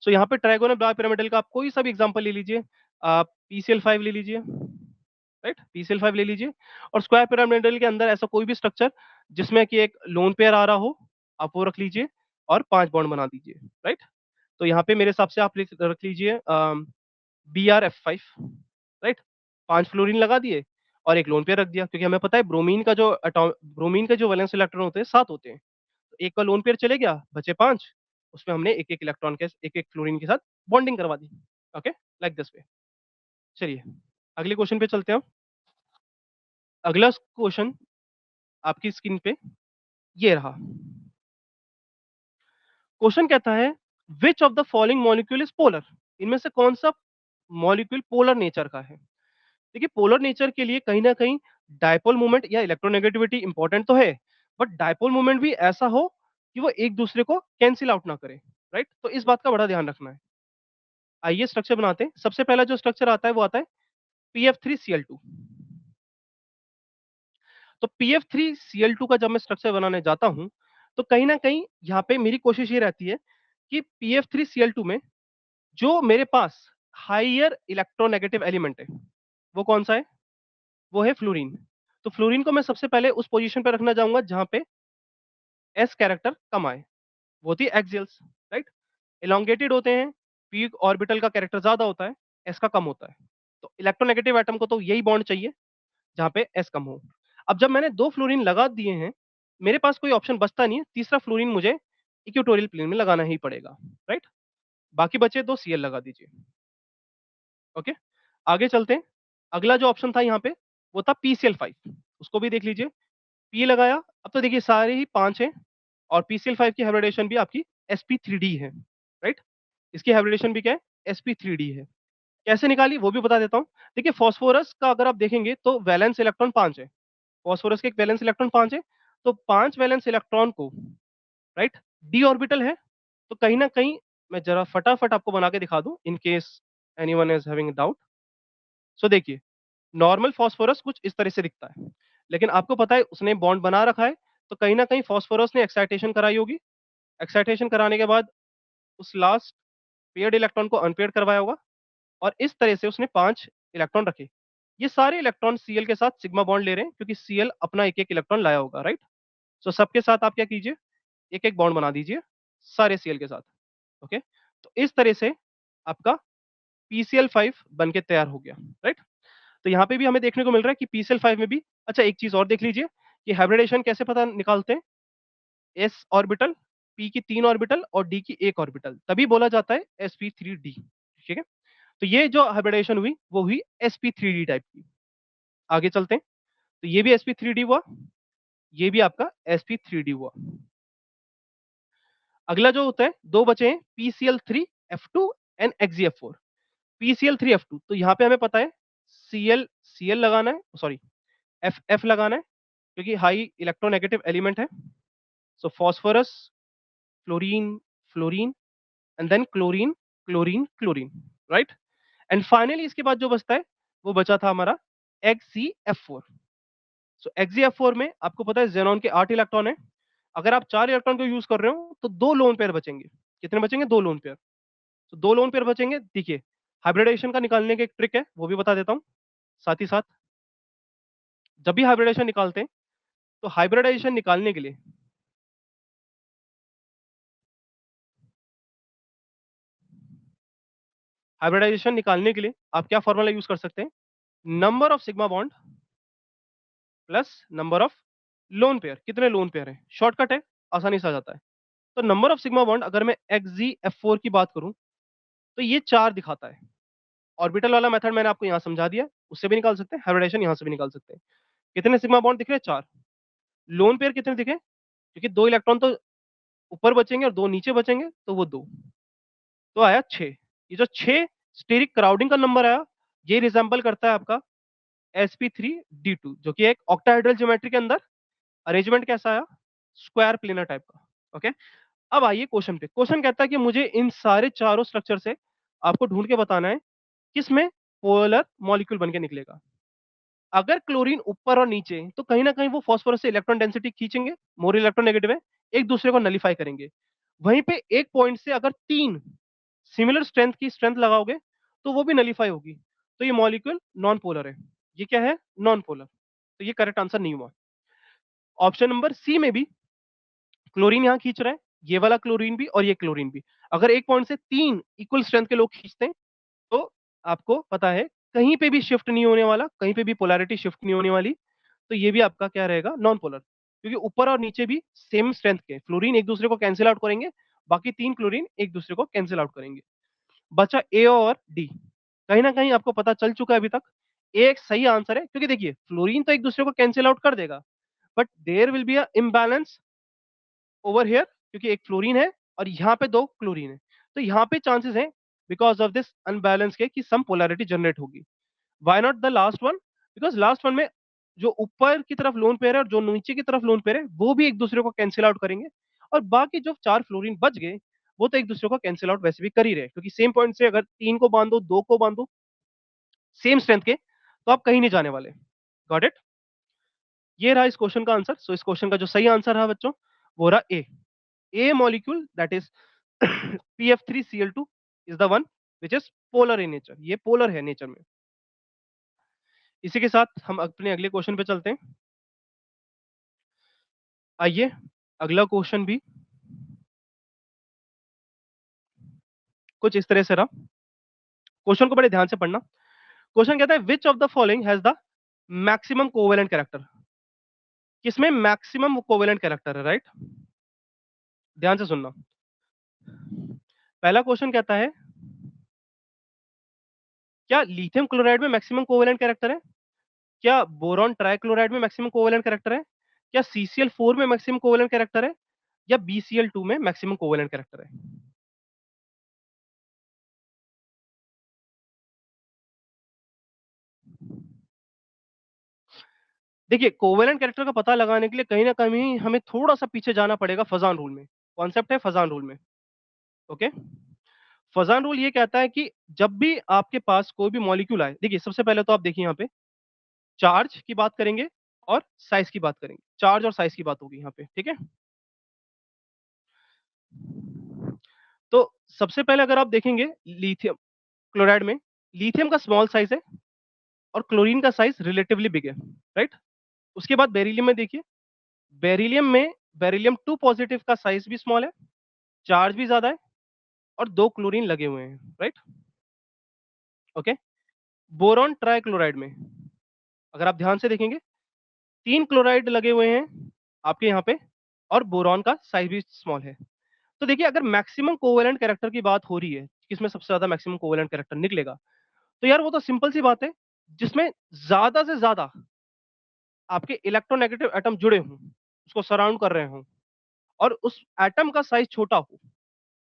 So यहाँ पे ट्रायगोनल बाइपिरामिडल का आप कोई सा भी एग्जांपल ले लीजिए। आप PCl5 ले लीजिए, राइट? PCl5 ले लीजिए और स्क्वायर पिरामिडल के अंदर ऐसा कोई भी स्ट्रक्चर जिसमें कि एक लोन पेयर आ रहा हो, आप वो रख लीजिए और 5 बॉन्ड बना दीजिए, राइट? तो यहाँ पे मेरे हिसाब से आप रख लीजिए BrF5, राइट? 5 फ्लोरीन लगा दिए और 1 लोन पेयर रख दिया क्योंकि हमें पता है ब्रोमीन के जो वैलेंस इलेक्ट्रॉन होते हैं 7 होते हैं। तो एक का लोन पेयर चले गया, बचे 5, उसमें हमने एक-एक इलेक्ट्रॉन के 1-1 फ्लोरीन के साथ बॉन्डिंग करवा दी। ओके? Like this way. चलिए, अगले क्वेश्चन पे चलते हैं हम। अगला क्वेश्चन आपकी स्क्रीन पे ये रहा। क्वेश्चन कहता है which of the following molecule is polar? इनमें से कौन सा मॉलिक्यूल पोलर नेचर का है? देखिए पोलर नेचर के लिए कहीं न कहीं डायपोल मोमेंट या इलेक्ट्रोनेगेटिविटी इंपॉर्टेंट तो है, बट डायपोल मोमेंट भी ऐसा हो कि वो एक दूसरे को कैंसल आउट ना करे, राइट? तो इस बात का बड़ा ध्यान रखना है। आइए स्ट्रक्चर बनाते हैं। सबसे पहला जो स्ट्रक्चर आता है वो आता है PF3Cl2। तो PF3Cl2 का जब मैं स्ट्रक्चर बनाने जाता हूँ, तो कहीं न कहीं यहाँ पे मेरी कोशिश ये रहती है कि PF3Cl2 में जो मेरे पास हायर इलेक्ट्रोनेगेटिव एलिमेंट है, वो कौन-सा है? वो है फ्लोरीन। तो फ्लोरीन को मैं सबसे पहले उस पोज़ीशन पे रखना चाहूँगा जहाँ पे s कैरेक्टर कम आए, वो होती है एक्सियल्स, राइट? एलोंगेटेड होते हैं, p ऑर्बिटल का कैरेक्टर ज़्यादा होता है, s का कम होता है। तो इलेक्ट्रोनेगेटिव एटम को तो यही बॉन्ड चाहिए जहाँ पे s कम हो। अब जब मैंने 2 फ्लोरीन लगा दिए हैं, मेरे पास कोई ऑप्शन बचता नहीं है, तीसरा फ्लोरीन मुझे इक्वेटोरियल प्लेन में लगाना ही पड़ेगा, राइट? बाकी बचे 2 Cl लगा दीजिए, ओके? आगे चलते हैं। अगला जो ऑप्शन था यहाँ पे, वो था PCl5, उसको भी देख लीजिए। P लगाया, अब तो देखिए सारे ही 5 हैं और PCl5 की हाइब्रिडेशन भी आपकी sp3d है, राइट? इसकी हाइब्रिडेशन भी क्या है? sp3d है। कैसे निकाली वो भी बता देता हूँ। देखिए फास्फोरस का अगर आप देखेंगे तो वैलेंस इलेक्ट्रॉन 5 है। फास्फोरस के वैलेंस इलेक्ट्रॉन 5 है, तो 5 वैलेंस इलेक्ट्रॉन को, राइट, d ऑर्बिटल है, तो कहीं न कहीं मैं ज़रा फटाफट आपको बना के दिखा दूँ in case anyone is having doubt. So देखिए, नॉर्मल फास्फोरस कुछ इस तरह से दिखता है। लेकिन आपको पता है उसने बॉन्ड बना रखा है, तो कहीं न कहीं फास्फोरस ने एक्साइटेशन कराई होगी। एक्साइटेशन कराने के बाद उस लास्ट पेयर्ड इलेक्ट्रॉन को अनपेयर्ड करवाया होगा और इस तरह से उसने 5 इलेक्ट्रॉन रखे। ये सारे इलेक्ट्रॉन Cl के साथ सिग्मा बॉन्ड ले रहे हैं क्योंकि Cl अपना एक-एक इलेक्ट्रॉन लाया होगा, राइट? सो सबके साथ आप क्या कीजिए, एक-एक बॉन्ड बना दीजिए सारे Cl के साथ, ओके? तो इस तरह से आपका PCl5 बन के तैयार हो गया, राइट? तो यहाँ पे भी हमें देखने को मिल रहा है कि PCl5 में भी अच्छा एक चीज़ और देख लीजिए कि हाइब्रिडेशन कैसे पता निकालते हैं? s ऑर्बिटल, p की 3 ऑर्बिटल और d की 1 ऑर्बिटल, तभी बोला जाता है sp3d, ठीक है? तो ये जो हाइब्रिडेशन हुई, वो हुई sp3d टाइप की। आगे चलते हैं, तो ये भी sp3d हुआ, ये भी आपका sp3d हुआ। अगला जो होता है, 2 बचे हैं PCl3F2 एंड XeF4। PCl3F2 तो यहाँ पे हमें पता है Cl लगाना है, सॉरी F लगाना है क्योंकि हाई इलेक्ट्रोनेगेटिव एलिमेंट है। So phosphorus, fluorine, fluorine and then chlorine, chlorine, chlorine, right? And finally इसके बाद जो बचता है, वो बचा था हमारा XeF4। सो XeF4 में आपको पता है ज़ेनॉन के 8 इलेक्ट्रॉन है। अगर आप 4 इलेक्ट्रॉन को यूज़ कर रहे हो, तो 2 लोन पेयर बचेंगे। कितने बचेंगे? 2 लोन पेयर। तो 2 लोन पेयर बचेंगे। देखिए, हाइब्रिडेशन का निकालने का एक ट्रिक है, वो भी बता देता हूँ। साथ ही साथ जब भी हाइब्रिडेशन निकालते हैं, तो हाइब्रिडाइजेशन निकालने के लिए आप क्या फ़ॉर्मूला यूज़ कर सकते हैं? Number of sigma bond plus number of lone pair. कितने लोन पेयर हैं? शॉर्टकट है, आसानी से आ जाता है। तो नंबर ऑफ सिग्मा बॉन्ड अगर मैं XeF4 की बात करूँ, तो ये 4 दिखाता है। ऑर्बिटल वाला मेथड मैंने आपको यहाँ समझा दिया, उससे भी निकाल सकते हैं, हाइब्रिडाइजेशन यहाँ से भी निकाल सकते हैं। कितने सिग्मा बॉन्ड दिख रहे हैं? 4। लोन पेयर कितने दिखे? क्योंकि 2 इलेक्ट्रॉन तो ऊपर बचेंगे और 2 नीचे बचेंगे, तो वो 2। तो आया 6। ये जो 6 स्टेरिक क्राउडिंग का नंबर आया, ये रिज़ेम्बल करता है आपका sp3d2 जो कि एक ऑक्टाहेड्रल ज्योमेट्री के अंदर अरेंजमेंट कैसा आया? स्क्वायर प्लेनर टाइप का, ओके? अब आइए क्वेश्चन पे। क्वेश्चन कहता है कि मुझे इन सारे चारों स्ट्रक्चर से आपको ढूँढ के बताना है, किसमें पोलर मॉलिक्यूल बन के निकलेगा। अगर क्लोरीन ऊपर और नीचे तो कहीं न कहीं वो फास्फोरस से इलेक्ट्रॉन डेंसिटी खींचेंगे, मोर इलेक्ट्रोनेगेटिव है, एक दूसरे को नलिफाई करेंगे। वहीं पे एक पॉइंट से अगर 3 सिमिलर स्ट्रेंथ की स्ट्रेंथ लगाओगे, तो वो भी नलिफाई होगी। तो ये मॉलिक्यूल नॉन पोलर है। ये क्या है? Non polar. तो ये करेक्ट आंसर नहीं हुआ। ऑप्शन नंबर सी में भी क्लोरीन यहाँ खींच रहा है, ये वाला क्लोरीन भी और ये क्लोरीन भी। अगर एक पॉइंट से 3 इक्वल स्ट्रेंथ के लोग खींचते हैं, तो आपको पता है कहीं पे भी शिफ्ट नहीं होने वाला, कहीं पे भी पोलैरिटी शिफ्ट नहीं होने वाली। तो ये भी आपका क्या रहेगा? Non polar. क्योंकि ऊपर और नीचे भी सेम स्ट्रेंथ के फ्लोरीन एक दूसरे को कैंसल आउट करेंगे, बाकी 3 क्लोरीन एक दूसरे को कैंसल आउट करेंगे। बचा ए और डी। कहीं न कहीं आपको पता चल चुका है अभी तक, ए एक सही आंसर है क्योंकि देखिए फ्लोरीन तो एक दूसरे को कैंसल आउट कर देगा, but there will be a imbalance over here क्योंकि एक फ्लोरीन है और यहाँ पे 2 क्लोरीन है। तो यहाँ पे चांसेस हैं बिकॉज़ ऑफ दिस अनबैलेंस के कि सम पोलैरिटी जनरेट होगी। Why not the last one? Because last one में जो ऊपर की तरफ लोन पेयर है और जो नीचे की तरफ लोन पेयर है, वो भी एक दूसरे को कैंसल आउट करेंगे और बाकी जो 4 फ्लोरीन बच गए, वो तो एक दूसरे को कैंसल आउट वैसे भी कर ही रहे हैं क्योंकि सेम पॉइंट से अगर 3 को बाँधो, 2 को बाँधो, सेम स्ट्रेंथ के, तो आप कहीं नहीं जाने वाले। Got it? ये रहा इस क्वेश्चन का आंसर। सो इस क्वेश्चन का जो सही आंसर रहा बच्चों, वो रहा ए। A molecule that is PF3Cl2 is the one which is polar in nature. ये polar है नेचर में। इसी के साथ हम अपने अगले क्वेश्चन पे चलते हैं। आइए, अगला क्वेश्चन भी कुछ इस तरह से रहा। क्वेश्चन को बड़े ध्यान से पढ़ना। क्वेश्चन कहता है विच of the following has the maximum covalent character? किसमें मैक्सिमम कोवेलेंट कैरेक्टर है, राइट? ध्यान से सुनना। पहला क्वेश्चन कहता है, क्या लिथियम क्लोराइड में मैक्सिमम कोवेलेंट कैरेक्टर है? क्या बोरॉन ट्राइक्लोराइड में मैक्सिमम कोवेलेंट कैरेक्टर है? क्या CCl4 में मैक्सिमम कोवेलेंट कैरेक्टर है? या BCl2 में मैक्सिमम कोवेलेंट कैरेक्टर है? देखिए, कोवेलेंट कैरेक्टर का पता लगाने के लिए कहीं न कहीं हमें थोड़ा-सा पीछे जाना पड़ेगा फज़ान रूल में। कॉन्सेप्ट है फज़ान रूल में, ओके? फज़ान रूल ये कहता है कि जब भी आपके पास कोई भी मॉलिक्यूल आए, देखिए सबसे पहले तो आप देखिए यहाँ पे चार्ज की बात करेंगे और साइज़ की बात करेंगे। चार्ज और साइज़ की बात होगी यहाँ पे, ठीक है? तो सबसे पहले अगर आप देखेंगे लिथियम क्लोराइड में, लिथियम का स्मॉल साइज़ है और क्लोरीन का साइज़ रिलेटिवली बिग है, राइट? उसके बाद बेरिलियम में देखिए, बेरिलियम में बेरिलियम 2 पॉज़िटिव का साइज़ भी स्मॉल है, चार्ज भी ज़्यादा है और 2 क्लोरीन लगे हुए हैं, राइट? ओके। बोरॉन ट्राइक्लोराइड में अगर आप ध्यान से देखेंगे 3 क्लोराइड लगे हुए हैं आपके यहाँ पे और बोरॉन का साइज़ भी स्मॉल है। तो देखिए अगर मैक्सिमम कोवैलेंट कैरेक्टर की बात हो रही है, किसमें सबसे ज़्यादा मैक्सिमम कोवैलेंट कैरेक्टर निकलेगा, तो यार वो तो सिंपल सी बात है, जिसमें ज़्यादा से ज़्यादा आपके इलेक्ट्रोनेगेटिव एटम जुड़े हों, उसको सराउंड कर रहे हों और उस एटम का साइज़ छोटा हो,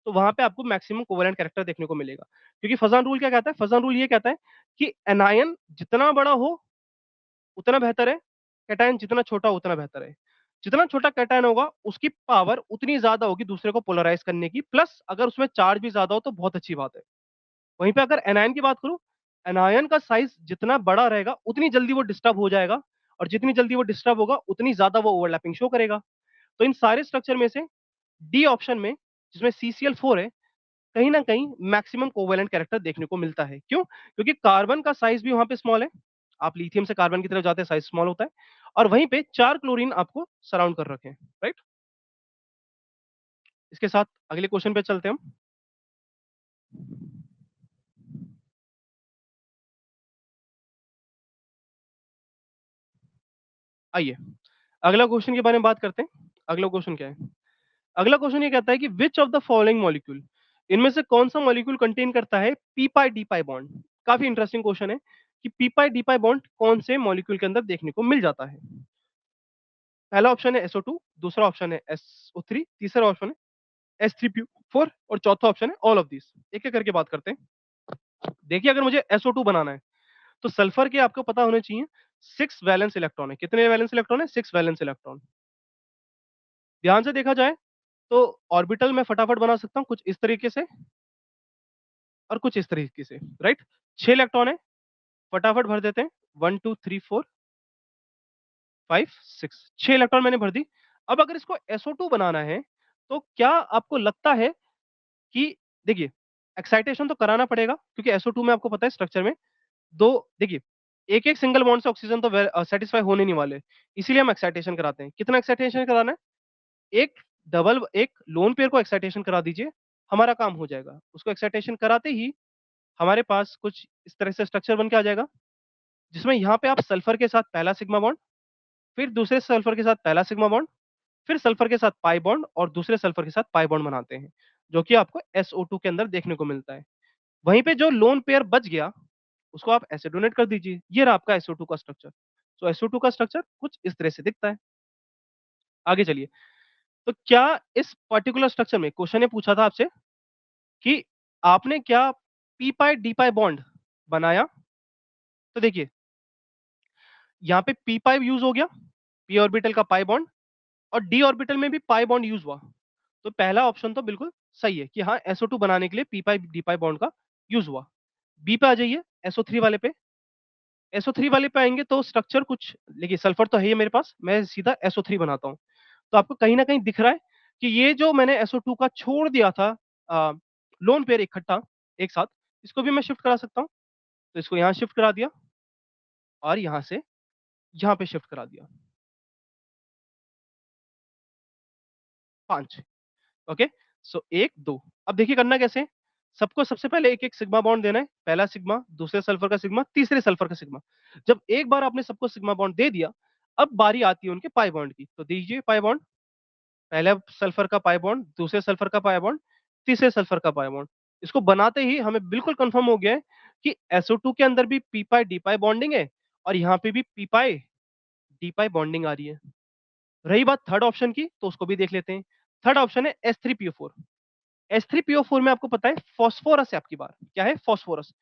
तो वहाँ पे आपको मैक्सिमम कोवैलेंट कैरेक्टर देखने को मिलेगा। क्योंकि फज़ान रूल क्या कहता है? फज़ान रूल ये कहता है कि एनायन जितना बड़ा हो, उतना बेहतर है, कैटायन जितना छोटा हो, उतना बेहतर है। जितना छोटा कैटायन होगा, उसकी पावर उतनी ज़्यादा होगी दूसरे को पोलराइज़ करने की, प्लस अगर उसमें चार्ज भी ज़्यादा हो, तो बहुत अच्छी बात है। वहीं पे अगर एनायन की बात करूँ, एनायन का साइज़ जितना बड़ा रहेगा, उतनी जल्दी वो डिस्टर्ब हो जाएगा और जितनी जल्दी वो डिस्टर्ब होगा, उतनी ज़्यादा वो ओवरलैपिंग शो करेगा। तो इन सारे स्ट्रक्चर में से डी ऑप्शन में, जिसमें CCl4 है, कहीं न कहीं मैक्सिमम कोवैलेंट कैरेक्टर देखने को मिलता है। क्यों? क्योंकि कार्बन का साइज़ भी वहाँ पे स्मॉल है। आप लिथियम से कार्बन की तरफ जाते हैं, साइज़ स्मॉल होता है और वहीं पे 4 क्लोरीन आपको सराउंड कर रखे हैं, राइट? इसके साथ अगले क्वेश्चन पे चलते हैं हम। आइए, अगला क्वेश्चन के बारे में बात करते हैं। अगला क्वेश्चन क्या है? अगला क्वेश्चन ये कहता है कि which of the following molecule, इनमें से कौन-सा मॉलिक्यूल कंटेन करता है पी पाई डी पाई बॉन्ड? काफ़ी इंटरेस्टिंग क्वेश्चन है कि पी पाई डी पाई बॉन्ड कौन से मॉलिक्यूल के अंदर देखने को मिल जाता है? पहला ऑप्शन है SO2, दूसरा ऑप्शन है SO3, तीसरा ऑप्शन है S3PO4 और चौथा ऑप्शन है ऑल ऑफ दीस। एक-एक करके बात करते हैं। देखिए अगर मुझे SO2 बनाना है, तो सल्फर के आपको पता होने चाहिए 6 वैलेंस इलेक्ट्रॉन है। कितने वैलेंस इलेक्ट्रॉन है? 6 वैलेंस इलेक्ट्रॉन। ध्यान से देखा जाए तो ऑर्बिटल मैं फटाफट बना सकता हूँ कुछ इस तरीके से और कुछ इस तरीके से, राइट? 6 इलेक्ट्रॉन है, फटाफट भर देते हैं। 1 2 3 4 5 6 6 इलेक्ट्रॉन मैंने भर दी। अब अगर इसको SO2 बनाना है, तो क्या आपको लगता है कि देखिए, एक्साइटेशन तो कराना पड़ेगा क्योंकि SO2 में आपको पता है स्ट्रक्चर में 2 देखिए, एक-एक सिंगल बॉन्ड से ऑक्सीजन तो सैटिस्फाई होने नहीं वाले। इसीलिए हम एक्साइटेशन कराते हैं। कितना एक्साइटेशन कराना है? एक लोन पेयर को एक्साइटेशन करा दीजिए, हमारा काम हो जाएगा। उसको एक्साइटेशन कराते ही हमारे पास कुछ इस तरह से स्ट्रक्चर बन के आ जाएगा, जिसमें यहाँ पे आप सल्फर के साथ पहला सिग्मा बॉन्ड, फिर दूसरे सल्फर के साथ पहला सिग्मा बॉन्ड, फिर सल्फर के साथ पाई बॉन्ड और दूसरे सल्फर के साथ पाई बॉन्ड बनाते हैं, जो कि आपको SO2 के अंदर देखने को मिलता है। वहीं पे जो लोन पेयर बच गया, उसको आप ऐसे डोनेट कर दीजिए। ये रहा आपका SO2 का स्ट्रक्चर। तो SO2 का स्ट्रक्चर कुछ इस तरह से दिखता है। आगे चलिए, तो क्या इस पर्टिकुलर स्ट्रक्चर में क्वेश्चन ने पूछा था आपसे कि आपने क्या पी पाई डी पाई बॉन्ड बनाया? तो देखिए, यहाँ पे पी पाई यूज़ हो गया, पी ऑर्बिटल का पाई बॉन्ड और डी ऑर्बिटल में भी पाई बॉन्ड यूज़ हुआ। तो पहला ऑप्शन तो बिल्कुल सही है कि हाँ, SO2 बनाने के लिए पी पाई डी पाई बॉन्ड का यूज़ हुआ। बी पे आ जाइए, SO3 वाले पे। SO3 वाले पे आएँगे तो स्ट्रक्चर कुछ देखिए सल्फर तो है ही मेरे पास, मैं सीधा SO3 बनाता हूँ। तो आपको कहीं न कहीं दिख रहा है कि ये जो मैंने SO2 का छोड़ दिया था लोन पेयर इकट्ठा एक साथ, इसको भी मैं शिफ्ट करा सकता हूँ। तो इसको यहाँ शिफ्ट करा दिया और यहाँ से यहाँ पे शिफ्ट करा दिया। 5 ओके, सो 1, 2 अब देखिए करना कैसे है? सबको सबसे पहले एक-एक सिग्मा बॉन्ड देना है। पहला सिग्मा, दूसरे सल्फर का सिग्मा, तीसरे सल्फर का सिग्मा। जब एक बार आपने सबको सिग्मा बॉन्ड दे दिया, अब बारी आती है उनके पाई बॉन्ड की। तो दीजिए पाई बॉन्ड, पहले सल्फर का पाई बॉन्ड, दूसरे सल्फर का पाई बॉन्ड, तीसरे सल्फर का पाई बॉन्ड। इसको बनाते ही हमें बिल्कुल कन्फर्म हो गया है कि SO2 के अंदर भी पी पाई डी पाई बॉन्डिंग है और यहाँ पे भी पी पाई डी पाई बॉन्डिंग आ रही है। रही बात थर्ड ऑप्शन की, तो उसको भी देख लेते हैं। थर्ड ऑप्शन है S3PO4। S3PO4 में आपको पता है फास्फोरस है आपकी बात। क्या है? फास्फोरस।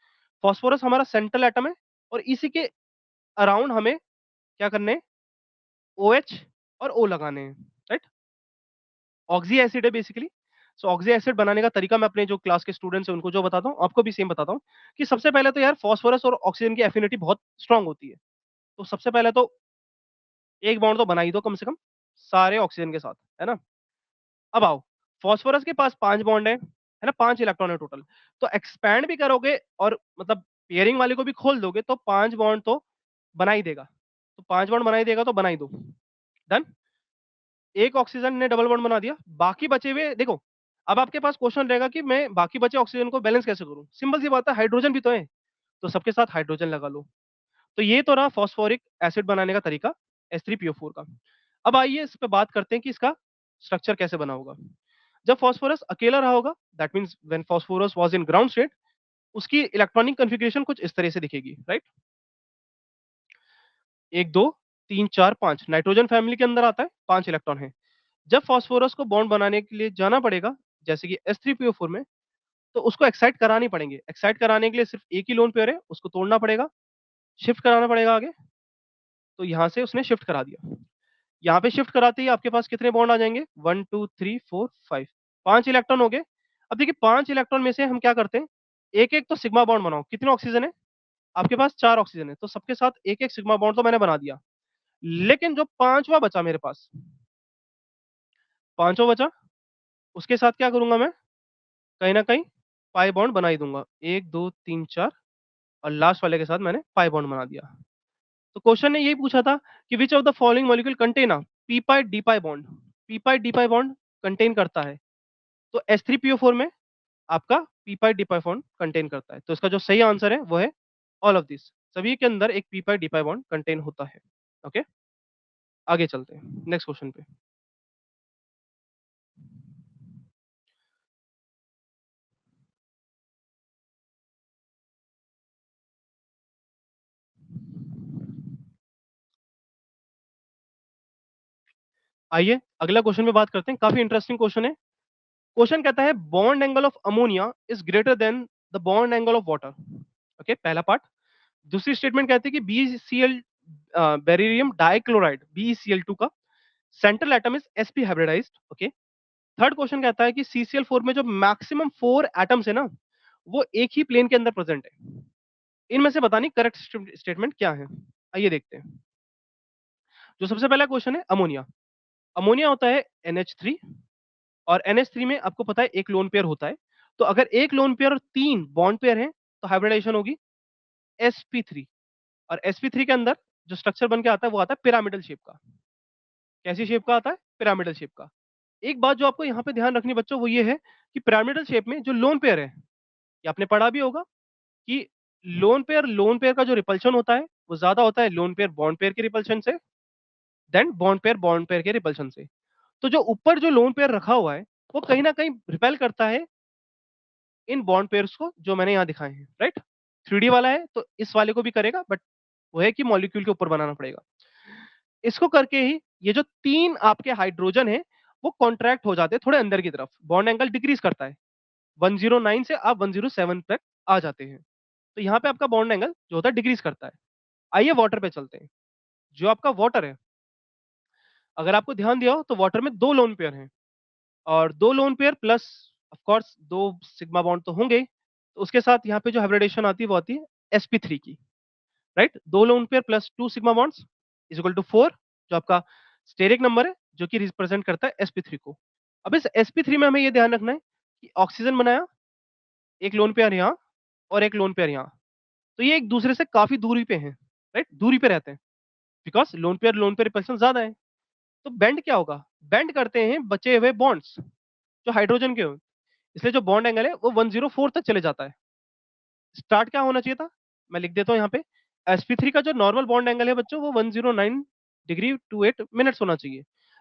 फास्फोरस हमारा सेंट्रल एटम है और इसी के अराउंड हमें क्या करने हैं? OH और O लगाने हैं, राइट? ऑक्सी एसिड है बेसिकली। सो ऑक्सी एसिड बनाने का तरीका मैं अपने जो क्लास के स्टूडेंट्स हैं उनको जो बताता हूँ, आपको भी सेम बताता हूँ कि सबसे पहले तो यार फास्फोरस और ऑक्सीजन की एफिनिटी बहुत स्ट्रॉन्ग होती है। तो सबसे पहले तो एक बॉन्ड तो बना ही दो कम से कम, सारे ऑक्सीजन के साथ, है ना? अब आओ, फास्फोरस के पास 5 बॉन्ड है ना? 5 इलेक्ट्रॉन है टोटल। तो एक्सपैंड भी करोगे और मतलब पेयरिंग वाले को भी खोल दोगे तो 5 बॉन्ड तो बना ही देगा। तो 5 बॉन्ड बना ही देगा तो बना ही दो। डन? एक ऑक्सीजन ने डबल बॉन्ड बना दिया, बाकी बचे हुए देखो, अब आपके पास क्वेश्चन रहेगा कि मैं बाकी बचे ऑक्सीजन को बैलेंस कैसे करूँ? सिंपल सी बात है, हाइड्रोजन भी तो है, तो सबके साथ हाइड्रोजन लगा लो। तो ये तो रहा फास्फोरिक एसिड बनाने का तरीका H3PO4 का। अब आइए इस पे बात करते हैं कि इसका स्ट्रक्चर कैसे बना होगा। जब फास्फोरस अकेला रहा होगा, that means when phosphorus was in ground state, उसकी इलेक्ट्रॉनिक कॉन्फ़िगरेशन कुछ इस तरह से दिखेगी, राइट? 1, 2, 3, 4, 5 नाइट्रोजन फैमिली के अंदर आता है, 5 इलेक्ट्रॉन हैं। जब फास्फोरस को बॉन्ड बनाने के लिए जाना पड़ेगा, जैसे कि H3PO4 में, तो उसको एक्साइट कराने पड़ेंगे। एक्साइट कराने के लिए सिर्फ एक ही लोन पेयर है, उसको तोड़ना पड़ेगा, शिफ्ट कराना पड़ेगा आगे, तो यहाँ से उसने शिफ्ट करा दिया। यहाँ पे शिफ्ट कराते ही आपके पास कितने बॉन्ड आ जाएँगे? 1, 2, 3, 4, 5 5 इलेक्ट्रॉन हो गए। अब देखिए 5 इलेक्ट्रॉन में से हम क्या करते हैं, एक-एक तो सिग्मा बॉन्ड बनाओ। कितने ऑक्सीजन है? आपके पास 4 ऑक्सीजन है, तो सबके साथ एक-एक सिग्मा बॉन्ड तो मैंने बना दिया। लेकिन जो 5वां बचा मेरे पास, 5वां बचा, उसके साथ क्या करूँगा मैं? कहीं न कहीं पाई बॉन्ड बना ही दूँगा। 1, 2, 3, 4 और लास्ट वाले के साथ मैंने पाई बॉन्ड बना दिया। तो क्वेश्चन ने यही पूछा था कि which of the following molecule contain a P pi D pi bond? P pi D pi bond contain करता है। तो H3PO4 में आपका पी पाई डी पाई बॉन्ड कंटेन करता है। तो इसका जो सही आंसर है वो है ऑल ऑफ दिस। सभी के अंदर एक पी पाई डी पाई बॉन्ड कंटेन होता है। ओके? आगे चलते हैं नेक्स्ट क्वेश्चन पे। आइए अगला क्वेश्चन पे बात करते हैं। काफ़ी इंटरेस्टिंग क्वेश्चन है। क्वेश्चन कहता है bond angle of ammonia is greater than the bond angle of water. Okay, पहला पार्ट। दूसरी स्टेटमेंट कहती है कि BeCl बेरिलियम डाइक्लोराइड BeCl2 का central atom is sp hybridized. Okay. Third question कहता है कि CCl4 में जो मैक्सिमम 4 एटम्स है ना, वो एक ही प्लेन के अंदर प्रेजेंट है। इनमें से बतानी करेक्ट स्टेटमेंट क्या है? आइए देखते हैं। जो सबसे पहला क्वेश्चन है अमोनिया। अमोनिया होता है NH3 और NH3 में आपको पता है एक लोन पेयर होता है। तो अगर एक लोन पेयर और 3 बॉन्ड पेयर हैं, तो हाइब्रिडाइजेशन होगी sp3 और sp3 के अंदर जो स्ट्रक्चर बन के आता है वो आता है पिरामिडल शेप का। कैसी शेप का आता है? पिरामिडल शेप का। एक बात जो आपको यहाँ पे ध्यान रखनी बच्चों वो ये है कि पिरामिडल शेप में जो लोन पेयर है, ये आपने पढ़ा भी होगा कि लोन पेयर का जो रिपल्शन होता है वो ज़्यादा होता है लोन पेयर बॉन्ड पेयर के रिपल्शन से देन बॉन्ड पेयर के रिपल्शन से। तो जो ऊपर जो लोन पेयर रखा हुआ है, वो कहीं न कहीं रिपेल करता है इन बॉन्ड पेयर्स को जो मैंने यहाँ दिखाए हैं, राइट? 3D वाला है तो इस वाले को भी करेगा बट वो है कि मॉलिक्यूल के ऊपर बनाना पड़ेगा। इसको करके ही ये जो 3 आपके हाइड्रोजन हैं, वो कॉन्ट्रैक्ट हो जाते हैं थोड़े अंदर की तरफ। बॉन्ड एंगल डिक्रीज़ करता है। 109 से आप 107 तक आ जाते हैं। तो यहाँ पे आपका बॉन्ड एंगल जो होता है डिक्रीज़ करता है। आइए वाटर पे चलते हैं। जो आपका वाटर है, अगर आपको ध्यान दिया हो तो वाटर में 2 लोन पेयर हैं और 2 lone pair plus of course 2 sigma bond तो होंगे ही। तो उसके साथ यहाँ पे जो हाइब्रिडेशन आती है वो आती है sp3 की, right? 2 lone pair plus 2 sigma bonds is equal to 4 जो आपका स्टेरिक नंबर है जो कि रिप्रेजेंट करता है sp3 को। अब इस sp3 में हमें ये ध्यान रखना है कि ऑक्सीजन बनाया, एक लोन पेयर यहाँ और एक लोन पेयर यहाँ। तो ये एक दूसरे से काफ़ी दूरी पे हैं, राइट? दूरी पे रहते हैं बिकॉज़ लोन पेयर रिपल्शन ज़्यादा है। तो बेंड क्या होगा? बेंड करते हैं बचे हुए बॉन्ड्स जो हाइड्रोजन के हों। इसलिए जो बॉन्ड एंगल है वो 104 तक चले जाता है। स्टार्ट क्या होना चाहिए था? मैं लिख देता हूँ यहाँ पे sp3 का जो नॉर्मल बॉन्ड एंगल है बच्चों वो 109 डिग्री 28 मिनट्स होना चाहिए।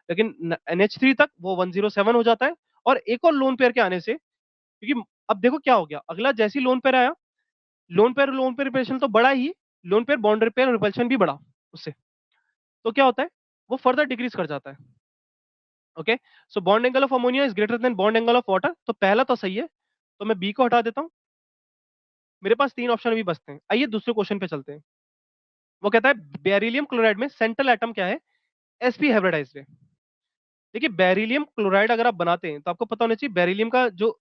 लेकिन NH3 तक वो 107 हो जाता है और एक और लोन पेयर के आने से क्योंकि अब देखो क्या हो गया, अगला जैसे ही लोन पेयर आया, लोन पेयर रिपल्शन तो बढ़ा ही, lone pair bond pair repulsion भी बढ़ा उससे। तो क्या होता है? वो फर्दर डिक्रीज़ कर जाता है। Okay? So bond angle of ammonia is greater than bond angle of water तो पहला तो सही है। तो मैं बी को हटा देता हूँ। मेरे पास 3 ऑप्शन अभी बचते हैं। आइए दूसरे क्वेश्चन पे चलते हैं। वो कहता है बेरिलियम क्लोराइड में सेंट्रल एटम क्या है? sp हाइब्रिडाइज्ड है। देखिए बेरिलियम क्लोराइड अगर आप बनाते हैं तो आपको पता होना चाहिए बेरिलियम का जो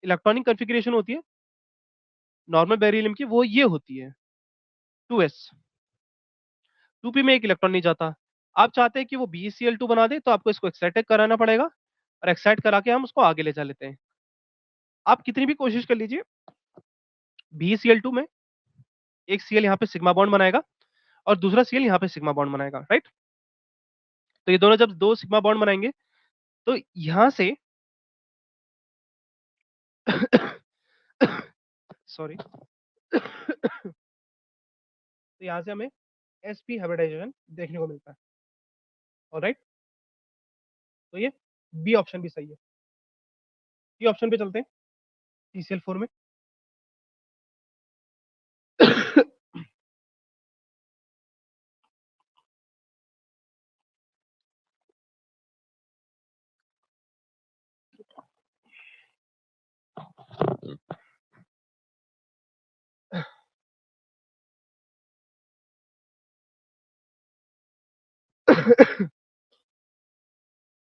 इलेक्ट्रॉनिक कॉन्फ़िगरेशन होती है नॉर्मल बेरिलियम की वो ये होती है 2s 2p में एक इलेक्ट्रॉन नहीं जाता। आप चाहते हैं कि वो BeCl2 बना दे, तो आपको इसको एक्साइटेड कराना पड़ेगा और एक्साइट करा के हम उसको आगे ले जा लेते हैं। आप कितनी भी कोशिश कर लीजिए, BeCl2 में एक Cl यहाँ पे सिग्मा बॉन्ड बनाएगा और दूसरा Cl यहाँ पे सिग्मा बॉन्ड बनाएगा, राइट? तो ये दोनों जब 2 सिग्मा बॉन्ड बनाएँगे, तो यहाँ से सॉरी तो यहाँ से हमें sp हाइब्रिडाइजेशन देखने को मिलता है। ऑलराइट? तो ये बी ऑप्शन भी सही है। सी ऑप्शन पे चलते हैं, CCl4 में।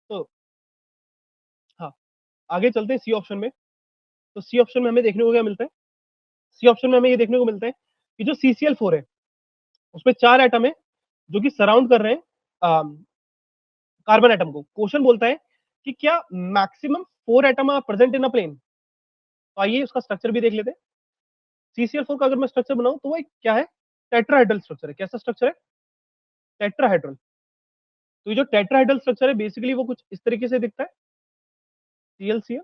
तो हाँ, आगे चलते हैं सी ऑप्शन में। तो सी ऑप्शन में हमें देखने को क्या मिलता है? सी ऑप्शन में हमें ये देखने को मिलता है कि जो CCl4 है, उसमें 4 एटम है जो कि सराउंड कर रहे हैं कार्बन एटम को। क्वेश्चन बोलता है कि क्या maximum 4 atom are present in a plane? तो आइए उसका स्ट्रक्चर भी देख लेते हैं। CCl4 का अगर मैं स्ट्रक्चर बनाऊं तो वो एक क्या है? टेट्राहेड्रल स्ट्रक्चर है। कैसा स्ट्रक्चर है? टेट्राहेड्रल। तो ये जो टेट्राहेड्रल स्ट्रक्चर है बेसिकली वो कुछ इस तरीके से दिखता है, ClCl,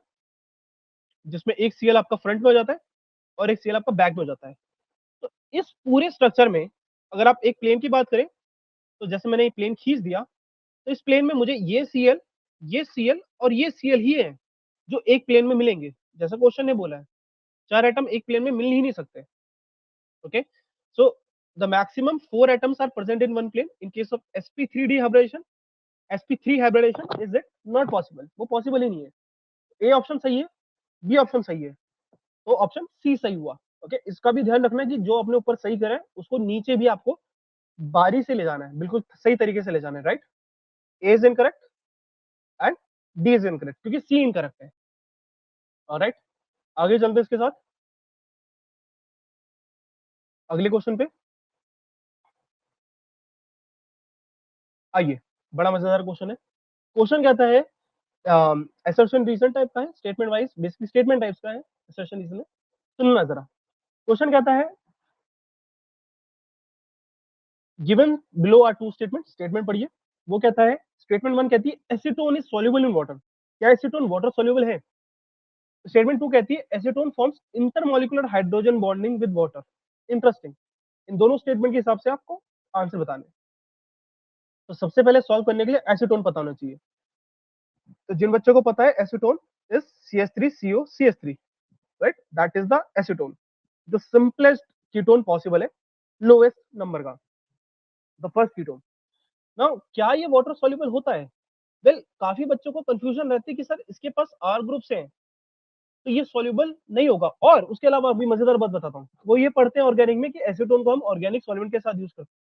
जिसमें एक Cl आपका फ्रंट में हो जाता है और एक Cl आपका बैक में हो जाता है। तो इस पूरे स्ट्रक्चर में अगर आप एक प्लेन की बात करें, तो जैसे मैंने ये प्लेन खींच दिया, तो इस प्लेन में मुझे ये Cl और ये Cl ही है जो एक प्लेन में मिलेंगे। जैसा क्वेश्चन ने बोला है, 4 एटम एक प्लेन में मिल ही नहीं सकते। Okay, so the maximum 4 atoms are present in one plane in case of sp3d hybridization. sp3 hybridization is it not possible, वो पॉसिबल ही नहीं है। ए ऑप्शन सही है, बी ऑप्शन सही है, तो ऑप्शन सी सही हुआ। ओके, इसका भी ध्यान रखना है कि जो अपने ऊपर सही करे उसको नीचे भी आपको बारी से ले जाना है, बिल्कुल सही तरीके से ले जाना है, right? A is incorrect and D is incorrect क्योंकि सी इनकरेक्ट है। ऑलराइट, आगे चलते हैं इसके साथ अगले क्वेश्चन पे। आइए, बड़ा मजेदार क्वेश्चन है। क्वेश्चन कहता है असर्शन रीजन टाइप का है, statement wise, basically statement types का है असर्शन रीजन है। सुनना जरा, क्वेश्चन कहता है given below are two statement. Statement पढ़िए, वो कहता है स्टेटमेंट 1 कहती है acetone is soluble in water. क्या एसीटोन वाटर सॉल्युबल है? स्टेटमेंट 2 कहती है acetone forms intermolecular hydrogen bonding with water. Interesting. इन दोनों स्टेटमेंट के हिसाब से आपको आंसर बताने। तो सबसे पहले सॉल्व करने के लिए एसीटोन पता होना चाहिए। तो जिन बच्चों को पता है acetone is CH3COCH3, right? That is the acetone, जो सिंपलेस्ट कीटोन पॉसिबल है, लोएस्ट नंबर का, द फर्स्ट कीटोन। नाउ क्या ये वाटर सॉल्युबल होता है? वेल काफी बच्चों को कंफ्यूजन रहती है कि सर इसके पास आर ग्रुप्स हैं तो ये सॉल्युबल नहीं होगा। और उसके अलावा अभी मजेदार बात बताता हूँ, वो ये पढ़ते हैं ऑर्गेनिक में कि एसीटोन को हम ऑर्गेनिक सॉल्वेंट के साथ यूज करते हैं,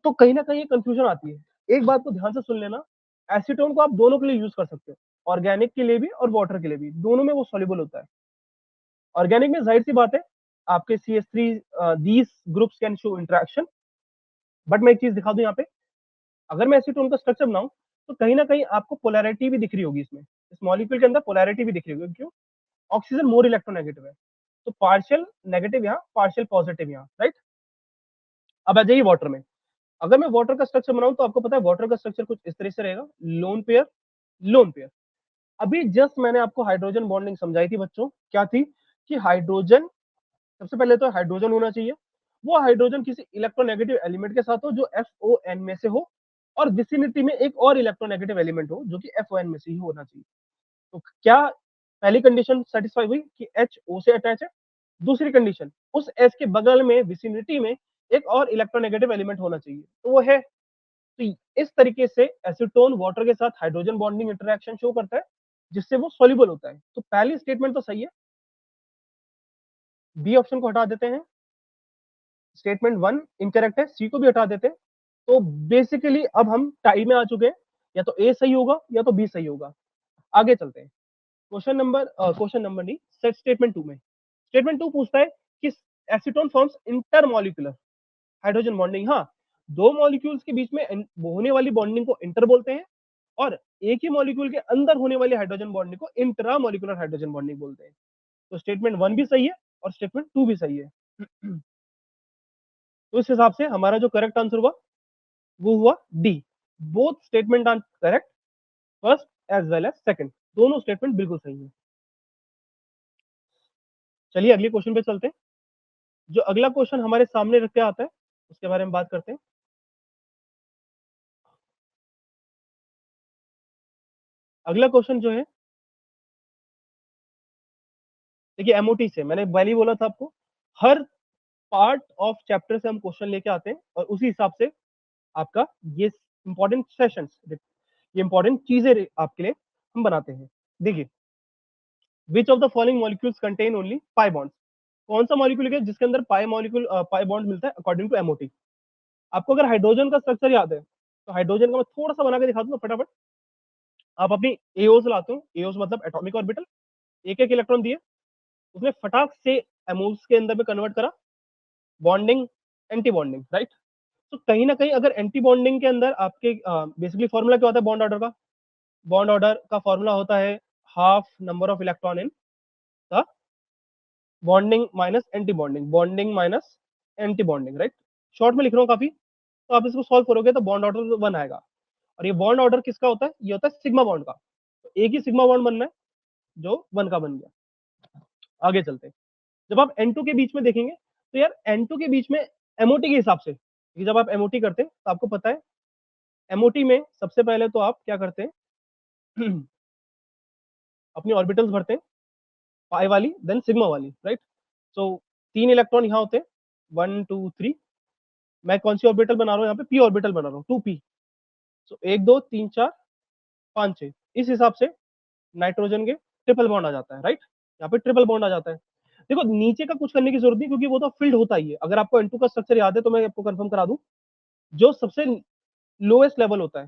तो कहीं ना कहीं ये कंफ्यूजन आती है। एक बात को ध्यान से सुन लेना, एसीटोन को आप दोनों के लिए यूज कर सकते हो, ऑर्गेनिक के लिए भी और वाटर के लिए भी, दोनों में वो सॉल्युबल होता है। ऑर्गेनिक में जाहिर सी बात है आपके CH3 these groups can show interaction. But मैं एक चीज दिखा दूं यहाँ पे, अगर मैं एसीटोन का स्ट्रक्चर बनाऊं तो कहीं ना कहीं आपको पोलैरिटी भी दिख रही होगी इसमें, इस मॉलिक्यूल के अंदर पोलैरिटी भी दिख रही होगी। क्यों? ऑक्सीजन मोर इलेक्ट्रोनेगेटिव है, तो पार्शियल नेगेटिव यहाँ, पार्शियल पॉजिटिव यहाँ, राइट? अब आ जाइए वाटर में। अगर मैं वाटर का स्ट्रक्चर बनाऊं तो आपको पता है वाटर का स्ट्रक्चर कुछ इस तरह से रहेगा, लोन पेयर, लोन पेयर। अभी जस्ट मैंने आपको हाइड्रोजन बॉन्डिंग समझाई थी बच्चों, क्या थी? कि हाइड्रोजन, सबसे पहले तो हाइड्रोजन होना चाहिए, वो हाइड्रोजन किसी इलेक्ट्रोनेगेटिव एलिमेंट के साथ हो जो FON में से हो, और विसिनिटी में एक और इलेक्ट्रोनेगेटिव एलिमेंट हो जो कि FON में से ही होना चाहिए। तो क्या पहली कंडीशन सेटिस्फाई हुई कि H O से अटैच है? दूसरी कंडीशन, उस H के बगल में विसिनिटी में एक और इलेक्ट्रोनेगेटिव एलिमेंट होना चाहिए, तो वो है। तो इस तरीके से एसीटोन वाटर के साथ हाइड्रोजन बॉन्डिंग इंटरेक्शन शो करता है जिससे वो सॉल्युबल होता है। तो पहली स्टेटमेंट तो सही है, बी ऑप्शन को हटा देते हैं, स्टेटमेंट 1 इनकरेक्ट है, सी को भी हटा देते हैं। तो बेसिकली अब हम टाई में आ चुके हैं, या तो ए सही होगा या तो बी सही होगा। आगे चलते हैं, क्वेश्चन नंबर नहीं, सेट स्टेटमेंट 2 में। स्टेटमेंट 2 पूछता है कि acetone forms intermolecular hydrogen bonding. हाँ, दो मॉलिक्यूल्स के बीच में होने वाली बॉन्डिंग को इंटर बोलते हैं और एक ही मॉलिक्यूल के अंदर होने वाली हाइड्रोजन बॉन्डिंग को इंट्रा मॉलिक्यूलर हाइड्रोजन बॉन्डिंग बोलते हैं। तो स्टेटमेंट 1 भी सही है और स्टेटमेंट 2 भी सही है। तो इस हिसाब से हमारा जो करेक्ट आंसर हुआ वो हुआ D. Both statement are correct, first as well as second, दोनों स्टेटमेंट बिल्कुल सही है। चलिए अगले क्वेश्चन पे चलते हैं। जो अगला क्वेश्चन हमारे सामने रख के आता है उसके बारे में बात करते हैं। अगला क्वेश्चन जो है, देखिए एमओटी से मैंने पहले ही बोला था आपको, हर पार्ट ऑफ चैप्टर से हम क्वेश्चन लेके आते हैं और उसी हिसाब से आपका ये इंपॉर्टेंट सेशंस, ये इंपॉर्टेंट चीजें आपके लिए हम बनाते हैं। देखिए, विच of the following molecules contain only pi bonds, कौन सा मॉलिक्यूल है जिसके अंदर पाई मॉलिक्यूल पाई बॉन्ड मिलता है अकॉर्डिंग टू एमओटी। आपको अगर हाइड्रोजन का स्ट्रक्चर याद है तो हाइड्रोजन का मैं थोड़ा सा बना के दिखा दूं फटाफट। आप अपनी एओस लाते हो, एओस मतलब एटॉमिक ऑर्बिटल, एक एक इलेक्ट्रॉन दिए, उसने फटाक से एमोस के अंदर में कन्वर्ट करा, बॉन्डिंग एंटी बॉन्डिंग, राइट। तो कहीं ना कहीं अगर एंटी बॉन्डिंग के अंदर आपके बेसिकली फॉर्मूला क्या होता है बॉन्ड ऑर्डर का, बॉन्ड ऑर्डर का फॉर्मूला होता है half number of electron in the bonding minus anti bonding, bonding minus anti bonding, right. Short में लिख रहा हूँ काफी, तो आप इसको सॉल्व करोगे तो बॉन्ड ऑर्डर 1 आएगा। और ये बॉन्ड ऑर्डर किसका होता है, ये होता है सिग्मा बॉन्ड का। तो एक ही सिग्मा बॉन्ड बनना है जो 1 का बन गया। आगे चलते हैं। जब आप N2 के बीच में देखेंगे तो यार N2 के बीच में एमओटी के हिसाब से, कि जब आप एमओटी करते हैं तो आपको पता है एमओटी में सबसे पहले तो आप क्या करते हैं अपनी ऑर्बिटल्स भरते हैं, पाई वाली देन सिग्मा वाली, राइट। सो 3 इलेक्ट्रॉन यहाँ होते हैं, 1 2 3। मैं कौन सी ऑर्बिटल बना रहा हूँ यहाँ पे, पी ऑर्बिटल बना रहा हूँ, 2p। सो 1 2 3 4 5 6, इस हिसाब से नाइट्रोजन के ट्रिपल बॉन्ड आ जाता है, राइट। यहाँ पे ट्रिपल बॉन्ड आ जाता है। देखो नीचे का कुछ करने की जरूरत नहीं क्योंकि वो तो फील्ड होता ही है। अगर आपको N2 का स्ट्रक्चर याद है तो मैं आपको कंफर्म करा दूं, जो सबसे लोएस्ट लेवल होता है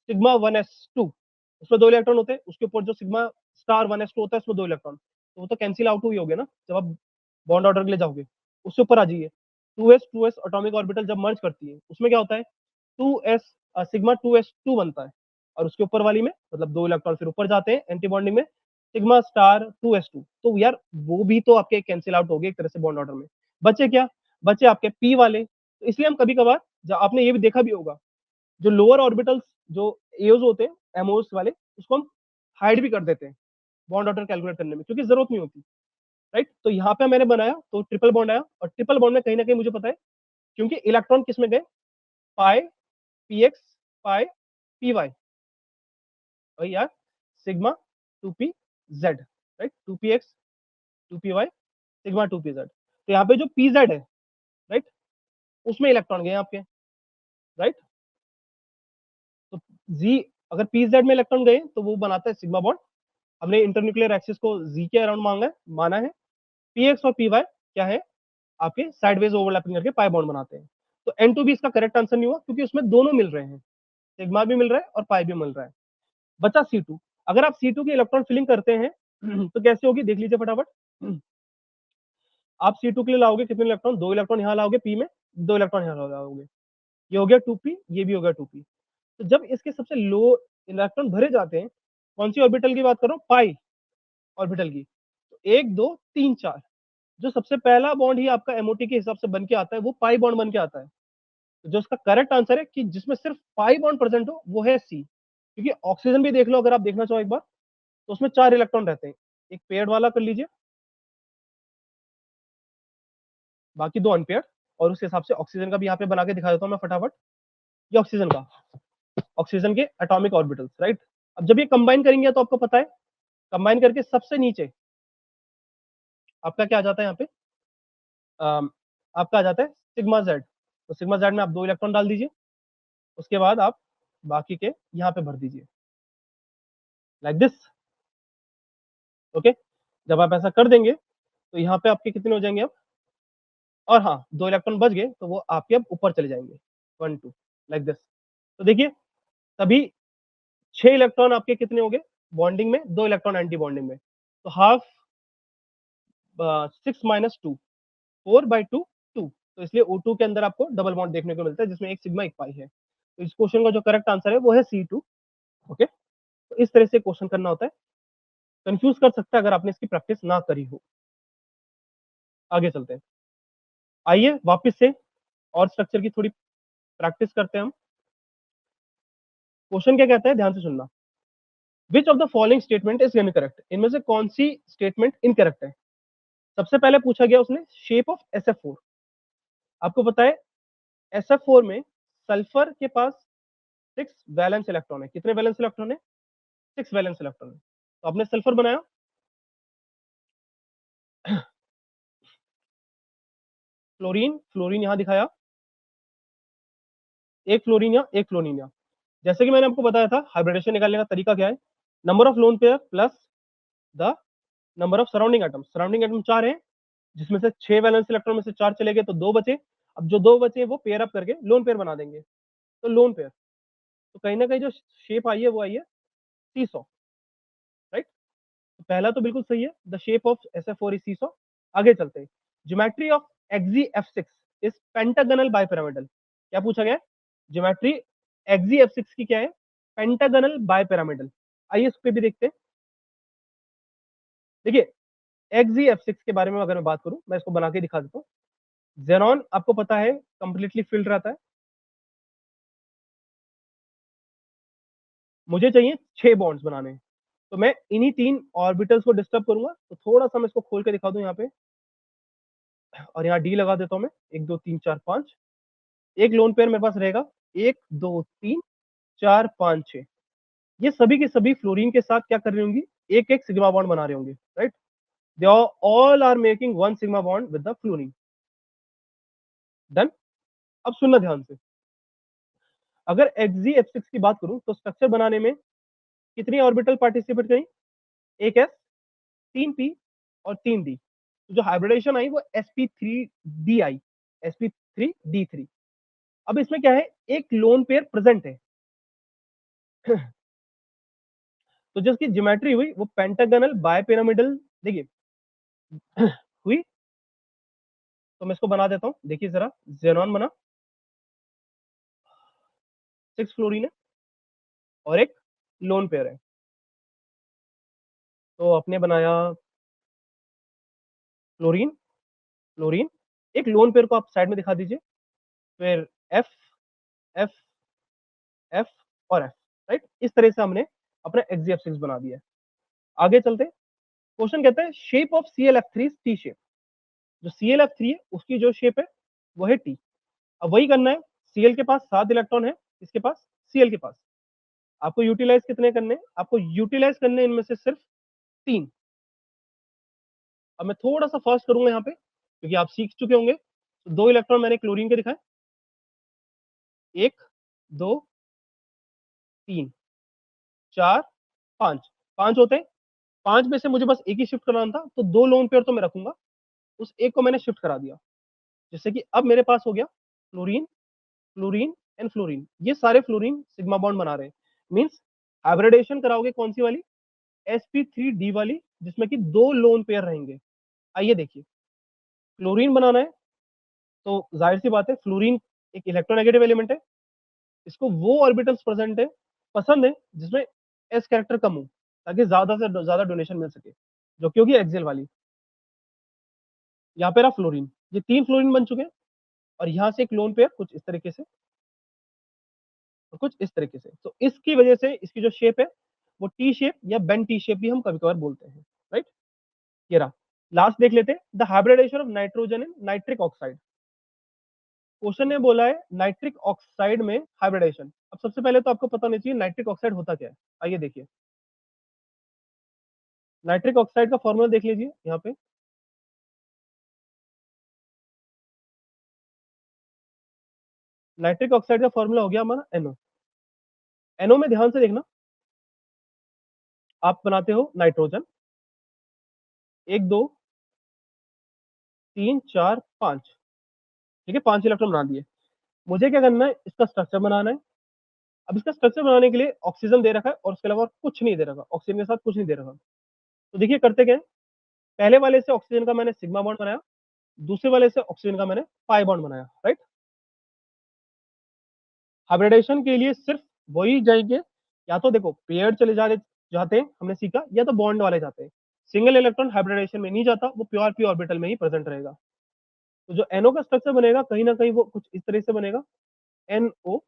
सिग्मा 1s2, उसमें 2 इलेक्ट्रॉन होते हैं, उसके ऊपर जो सिग्मा स्टार 1s2 होता है उसमें 2 इलेक्ट्रॉन, तो वो तो कैंसिल आउट हुई होगे ना जब आप बॉन्ड ऑर्डर के लिए जाओगे। उससे ऊपर आ जाइए, 2s एटॉमिक ऑर्बिटल जब मर्ज करती है उसमें क्या होता है, 2s सिग्मा 2s2 बनता है, और उसके ऊपर वाली में मतलब 2 इलेक्ट्रॉन फिर ऊपर जाते हैं एंटी बॉन्डिंग में, सिग्मा स्टार 2s2। तो यार वो भी तो आपके कैंसिल आउट हो गए एक तरह से बॉन्ड ऑर्डर में। बचे क्या, बचे आपके पी वाले। तो इसलिए हम कभी कभार, आपने ये भी देखा भी होगा, जो लोअर ऑर्बिटल्स जो एओज होते हैं एमओस वाले, उसको हम हाइड भी कर देते हैं बॉन्ड ऑर्डर कैलकुलेट करने में क्योंकि जरूरत नहीं होती, राइट। तो यहाँ पे मैंने बनाया तो ट्रिपल बॉन्ड आया, और ट्रिपल बॉन्ड में कहीं ना कहीं मुझे पता है क्योंकि इलेक्ट्रॉन किस में गए, पाई पी एक्स पाई पी वाई, और यार sigma 2p z, right, 2px 2py sigma 2pz। तो यहाँ पे जो pz है, राइट, उसमें इलेक्ट्रॉन गए आपके, राइट। तो z, अगर pz में इलेक्ट्रॉन गए तो वो बनाता है सिग्मा बॉन्ड। हमने इंटरन्यूक्लियर एक्सिस को z के अराउंड माना है। px और py क्या है, आपके साइडवेज ओवरलैपिंग करके पाई बॉन्ड बनाते हैं। तो N2 भी इसका करेक्ट आंसर नहीं हुआ क्योंकि उसमें दोनों मिल रहे हैं, सिग्मा भी मिल रहा है और पाई भी मिल रहा है। बचा C2। अगर आप C2 की इलेक्ट्रॉन फिलिंग करते हैं तो कैसे होगी देख लीजिए फटाफट। आप C2 के लिए लाओगे कितने इलेक्ट्रॉन, 2 इलेक्ट्रॉन यहाँ लाओगे पी में, 2 इलेक्ट्रॉन यहाँ लाओगे, ये हो गया 2p, ये भी हो गया 2p। तो जब इसके सबसे लो इलेक्ट्रॉन भरे जाते हैं, कौन सी ऑर्बिटल की बात कर रहा हूँ, पाई ऑर्बिटल की, तो 1 2 3 4, जो सबसे पहला बॉन्ड ही आपका एमओटी के हिसाब से बन के आता है वो पाई बॉन्ड बन के आता है। तो जो इसका करेक्ट आंसर है कि जिसमें सिर्फ पाई बॉन्ड प्रेजेंट हो वो है सी। क्योंकि ऑक्सीजन भी देख लो, अगर आप देखना चाहो एक बार, तो उसमें 4 इलेक्ट्रॉन रहते हैं, एक पेयर्ड वाला कर लीजिए, बाकी 2 अनपेयर्ड। और उस हिसाब से ऑक्सीजन का भी यहाँ पे बना के दिखा देता हूँ मैं फटाफट। ये ऑक्सीजन का, ऑक्सीजन के एटॉमिक ऑर्बिटल्स, राइट। अब जब ये कंबाइन करेंगे तो आपको पता है, कंबाइन करके सबसे नीचे आपका क्या आ जाता है यहाँ पे, आपका आ जाता है सिग्मा जेड। तो सिग्मा जेड में आप 2 इलेक्ट्रॉन डाल दीजिए, उसके बाद आप बाकी के यहाँ पे भर दीजिए लाइक दिस, ओके। जब आप ऐसा कर देंगे तो यहाँ पे आपके कितने हो जाएंगे अब, और हाँ 2 इलेक्ट्रॉन बच गए तो वो आपके अब ऊपर चले जाएंगे 1 2 लाइक दिस। तो देखिए तभी 6 इलेक्ट्रॉन आपके कितने हो गए बॉन्डिंग में, 2 इलेक्ट्रॉन एंटी बॉन्डिंग में। तो हाफ 6 - 2, 4/2 2, तो इसलिए O2 के अंदर आपको डबल बॉन्ड देखने को मिलता है, जिसमें एक सिग्मा एक पाई है। तो इस क्वेश्चन का जो करेक्ट आंसर है वो है C2। ओके, तो इस तरह से क्वेश्चन करना होता है। कंफ्यूज कर सकता है अगर आपने इसकी प्रैक्टिस ना करी हो। आगे चलते हैं, आइए वापस से और स्ट्रक्चर की थोड़ी प्रैक्टिस करते हैं हम। क्वेश्चन क्या कहता है, ध्यान से सुनना। विच of the following statement is incorrect, इनमें से कौन सी स्टेटमेंट इनकरेक्ट है। सबसे पहले पूछा गया उसने शेप ऑफ SF4। आपको पता है SF4 में सल्फर के पास 6 वैलेंस इलेक्ट्रॉन है। कितने वैलेंस इलेक्ट्रॉन है? 6 वैलेंस इलेक्ट्रॉन है। तो आपने सल्फर बनाया, फ्लोरीन, फ्लोरीन यहां दिखाया, एक फ्लोरीन यहाँ, एक फ्लोरीन यहाँ। जैसे कि मैंने आपको बताया था, हाइब्रिडेशन निकालने का तरीका क्या है, number of loan pair plus the number of surrounding atom. Surrounding atom 4 है, जिसमें से 6 वैलेंस इलेक्ट्रॉन में से 4 चले गए तो 2 बचे। अब जो 2 बचे वो पेयर अप करके लोन पेयर बना देंगे, तो लोन पेयर। तो कहीं ना कहीं जो शेप आई है वो आई है सीसॉ, राइट। तो पहला तो बिल्कुल सही है, the shape of SF4 is seesaw. आगे चलते हैं, geometry of XeF6 is pentagonal bipyramidal. क्या पूछा गया है? ज्योमेट्री XeF6 की क्या है? Pentagonal bipyramidal. आइए इस पे भी देखते हैं। देखिए, XeF6 के बारे में अगर मैं बात करूं, मैं इसको बना के दिखा देता हूँ। जेनॉन आपको पता है कंप्लीटली फिल्ड रहता है। मुझे चाहिए 6 बॉन्ड्स बनाने हैं, तो मैं इन्हीं 3 ऑर्बिटल्स को डिस्टर्ब करूंगा। तो थोड़ा सा मैं इसको खोल के दिखा दूं यहाँ पे, और यहाँ डी लगा देता हूँ मैं। 1 2 3 4 5, एक लोन पेयर मेरे पास रहेगा। 1 2 3 4 5 6, ये सभी के सभी फ्लोरीन के साथ क्या कर रही होंगी? एक एक सिग्मा बॉन्ड बना रहे होंगे, right. They all are making one sigma bond with the fluorine. Done. अब सुनना ध्यान से, अगर XeF6 की बात करूं तो स्ट्रक्चर बनाने में कितनी ऑर्बिटल पार्टिसिपेट करें? एक S, 3P और 3D। तो जो हाइब्रिडेशन आई वो sp3d आई, sp3d3। अब इसमें क्या है, एक लोन पेयर प्रेजेंट है। तो जिसकी ज्योमेट्री हुई वो पेंटागनल बायपिरामिडल, देखिए हुई। तो मैं इसको बना देता हूं, देखिए जरा। जेनॉन बना, 6 फ्लोरीन है और एक लोन पेयर है। तो आपने बनाया फ्लोरीन, फ्लोरीन, एक लोन पेयर को आप साइड में दिखा दीजिए, फिर एफ, एफ, एफ और एफ, राइट। इस तरह से हमने अपना XeF6 बना दिया है। आगे चलते, क्वेश्चन कहता है shape of ClF3 T shape. जो ClF3 है उसकी जो शेप है वो है टी। अब वही करना है, Cl के पास 7 इलेक्ट्रॉन है, इसके पास, Cl के पास। आपको यूटिलाइज कितने करने हैं? आपको यूटिलाइज करने हैं इनमें से सिर्फ 3। अब मैं थोड़ा सा फास्ट करूंगा यहाँ पे, क्योंकि आप सीख चुके होंगे। तो 2 इलेक्ट्रॉन मैंने क्लोरीन के दिखाए, 1 2 3 4 5, 5 होते हैं। 5 में से मुझे बस एक ही शिफ्ट कराना था, तो 2 लोन पेयर तो मैं रखूंगा, उस एक को मैंने शिफ्ट करा दिया। जैसे कि अब मेरे पास हो गया फ्लोरीन, फ्लोरीन एंड फ्लोरीन। ये सारे फ्लोरीन सिग्मा बॉन्ड बना रहे हैं। मींस हाइब्रिडेशन कराओगे कौन सी वाली? sp3d वाली, जिसमें कि 2 लोन पेयर रहेंगे। आइए देखिए, फ्लोरीन बनाना है तो जाहिर सी बात है, फ्लोरीन एक इलेक्ट्रोनेगेटिव एलिमेंट है। इसको वो ऑर्बिटल्स प्रेजेंट है, पसंद है, जिसमें एस कैरेक्टर कम हो, ताकि ज्यादा से ज्यादा डोनेशन मिल सके, जो कि होगी एक्सेल वाली। यहाँ पे रहा फ्लोरीन, ये 3 फ्लोरीन बन चुके हैं। और यहाँ से एक लोन पेयर कुछ इस तरीके से और कुछ इस तरीके से। तो इसकी वजह से इसकी जो शेप है वो टी शेप या बेन टी शेप भी हम कभी कभार बोलते हैं, राइट। ये रहा। लास्ट देख लेते हैं, the hybridization of nitrogen in nitric oxide. Question ने बोला है नाइट्रिक ऑक्साइड में हाइब्रिडेशन। अब सबसे पहले तो आपको पता नहीं चाहिए नाइट्रिक ऑक्साइड होता क्या है। आइए देखिए, नाइट्रिक ऑक्साइड का फॉर्मूला देख लीजिए यहाँ पे। नाइट्रिक ऑक्साइड का फॉर्मूला हो गया हमारा NO। NO में ध्यान से देखना, आप बनाते हो नाइट्रोजन, 1 2 3 4 5, ठीक है, 5 इलेक्ट्रॉन बना दिए। मुझे क्या करना है, इसका स्ट्रक्चर बनाना है। अब इसका स्ट्रक्चर बनाने के लिए ऑक्सीजन दे रखा है और उसके अलावा और कुछ नहीं दे रखा, ऑक्सीजन के साथ कुछ नहीं दे रखा। तो देखिए करते क्या है, पहले वाले से ऑक्सीजन का मैंने सिग्मा बॉन्ड बनाया, दूसरे वाले से ऑक्सीजन का मैंने पाई बॉन्ड बनाया, राइट। हाइब्रिडेशन के लिए सिर्फ वही जाएंगे, या तो देखो पेयर चले जाते हैं, हमने सीखा, या तो बॉन्ड वाले जाते हैं। सिंगल इलेक्ट्रॉन हाइब्रिडेशन में नहीं जाता, वो प्योर पी ऑर्बिटल में ही प्रेजेंट रहेगा। तो जो NO का स्ट्रक्चर बनेगा कहीं ना कहीं वो कुछ इस तरह से बनेगा, NO,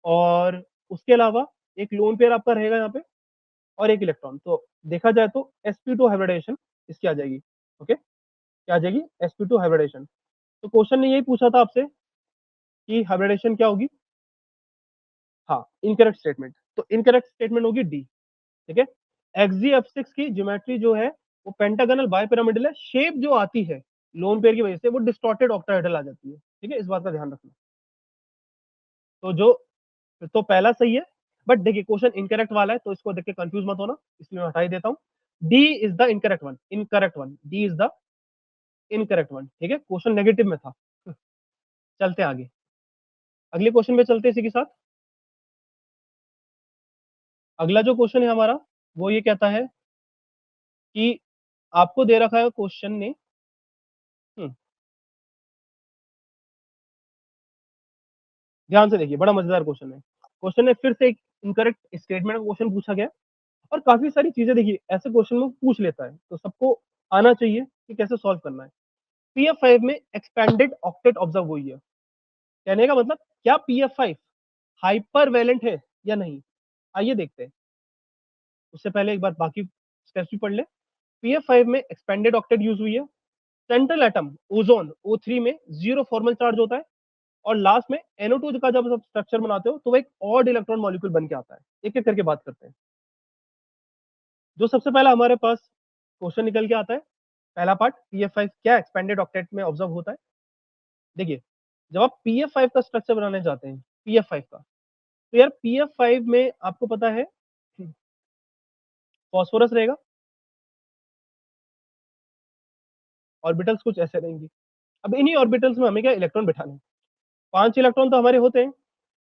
और उसके अलावा एक लोन पेयर आपका रहेगा यहाँ पे और एक इलेक्ट्रॉन। तो देखा जाए तो sp2 हाइब्रिडेशन इसकी आ जाएगी। ओके, क्या आ जाएगी? sp2 hybridisation. तो क्वेश्चन ने यही पूछा था आपसे कि हाइब्रिडेशन क्या होगी। हाँ, इनकरेक्ट स्टेटमेंट, तो इनकरेक्ट स्टेटमेंट होगी डी। ठीक है, XgF6 की ज्योमेट्री जो है वो पेंटागनल बायपिरामिडल है, शेप जो आती है लोन पेयर की वजह से वो डिस्टॉर्टेड ऑक्टाहेड्रल आ जाती है। ठीक है, इस बात का ध्यान रखना। तो जो तो पहला सही है, बट देखिए क्वेश्चन इनकरेक्ट वाला है तो इसको देख के कंफ्यूज मत होना, इसलिए मैं हटा ही देता हूँ। D is the incorrect one, incorrect one, D is the incorrect one. ठीक है, क्वेश्चन नेगेटिव में था। चलते आगे, अगले क्वेश्चन पे चलते इसी के साथ। अगला जो क्वेश्चन है हमारा वो ये कहता है कि आपको दे रखा है क्वेश्चन ने, ध्यान से देखिए, बड़ा मजेदार क्वेश्चन है। क्वेश्चन ने फिर से एक इनकरेक्ट स्टेटमेंट का क्वेश्चन पूछा गया, और काफी सारी चीजें देखिए ऐसे क्वेश्चन में पूछ लेता है, तो सबको आना चाहिए कि कैसे सॉल्व करना है। PF5 में एक्सपेंडेड ऑक्टेट ऑब्जर्व हुई है, कहने का मतलब क्या PF5 हाइपर वैलेंट है या नहीं, आइए देखते हैं। उससे पहले एक बार बाकी स्टेप्स भी पढ़ ले। PF5 में एक्सपेंडेड ऑक्टेट यूज हुई है, सेंट्रल एटम ओजोन O3 में जीरो फॉर्मल चार्ज होता है, और लास्ट में NO2 का जब आप स्ट्रक्चर बनाते हो तो वो एक ऑड इलेक्ट्रॉन मॉलिक्यूल बन के आता है। एक एक करके बात करते हैं। जो सबसे पहला हमारे पास क्वेश्चन निकल के आता है, पहला पार्ट, PF5 क्या एक्सपेंडेड ऑक्टेट में ऑब्जर्व होता है। देखिए, जब आप PF5 का स्ट्रक्चर बनाने जाते हैं, PF5 का, तो यार PF5 में आपको पता है फॉस्फोरस रहेगा, ऑर्बिटल्स कुछ ऐसे रहेंगी। अब इन्हीं ऑर्बिटल्स में हमें क्या इलेक्ट्रॉन बिठाने हैं। 5 इलेक्ट्रॉन तो हमारे होते हैं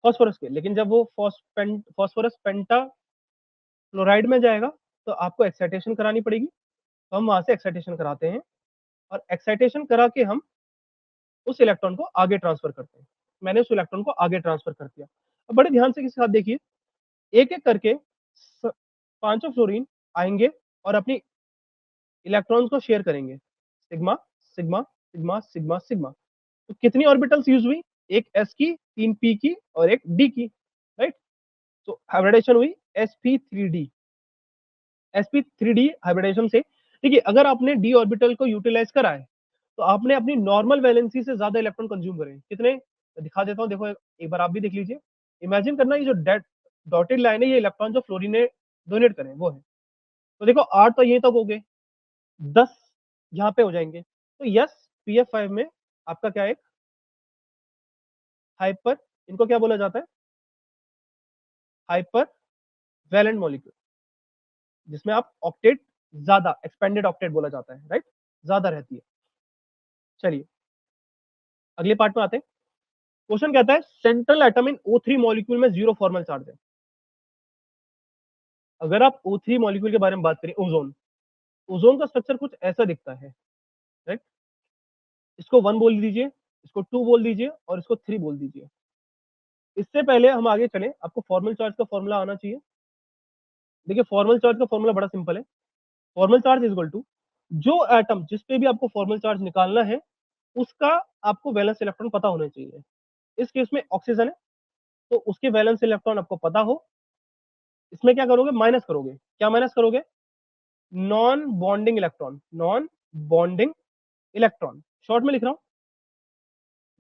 फॉस्फोरस के, लेकिन जब वो फॉस्फोरस पेंटा क्लोराइड में जाएगा तो आपको एक्साइटेशन करानी पड़ेगी। तो हम वहां से एक्साइटेशन कराते हैं, और एक्साइटेशन करा के हम उस इलेक्ट्रॉन को आगे ट्रांसफर करते हैं। मैंने उस इलेक्ट्रॉन को आगे ट्रांसफर कर दिया। अब बड़े ध्यान से किसी साथ देखिए, एक एक करके पांचों फ्लोरीन आएंगे और अपनी इलेक्ट्रॉन्स को शेयर करेंगे, sigma sigma sigma sigma sigma. तो कितनी ऑर्बिटल्स यूज हुई? एक s की, 3 p की और एक d की, राइट। तो हाइब्रिडेशन हुई sp3d, sp3d हाइब्रिडेशन से। देखिए, अगर आपने d ऑर्बिटल को यूटिलाइज करा है तो आपने अपनी नॉर्मल वैलेंसी से ज्यादा इलेक्ट्रॉन कंज्यूम करे। कितने? मैं दिखा देता हूँ, देखो एक बार आप भी देख लीजिए। इमेजिन करना, ये जो डॉटेड लाइन है, ये इलेक्ट्रॉन जो फ्लोरीन ने डोनेट करे वो है। तो देखो 8 तो यहीं तक हो गए, 10 यहाँ पे हो जाएंगे। तो यस, PF5 में आपका क्या है, हाइपर, इनको क्या बोला जाता है, हाइपर वैलेंट मॉलिक्यूल, जिसमें आप ऑक्टेट ज्यादा, एक्सपेंडेड ऑक्टेट बोला जाता है, राइट, ज्यादा रहती है। चलिए अगले पार्ट में आते हैं। क्वेश्चन कहता है central atom in O3 molecule में जीरो फॉर्मल चार्ज है। अगर आप O3 मॉलिक्यूल के बारे में बात करें, ओजोन, ओजोन का स्ट्रक्चर कुछ ऐसा दिखता है, राइट। इसको 1 बोल दीजिए, इसको 2 बोल दीजिए और इसको 3 बोल दीजिए। इससे पहले हम आगे चले, आपको फॉर्मल चार्ज का फॉर्मूला आना चाहिए। देखिए, फॉर्मल चार्ज का फॉर्मूला बड़ा सिंपल है। Formal charge is equal to, जो एटम जिस पे भी आपको फॉर्मल चार्ज निकालना है उसका आपको वैलेंस इलेक्ट्रॉन पता होना चाहिए। इस केस में ऑक्सीजन है, तो उसके वैलेंस इलेक्ट्रॉन आपको पता हो। इसमें क्या करोगे? माइनस करोगे। क्या माइनस करोगे? Non bonding electron, non bonding electron, short में लिख रहा हूं,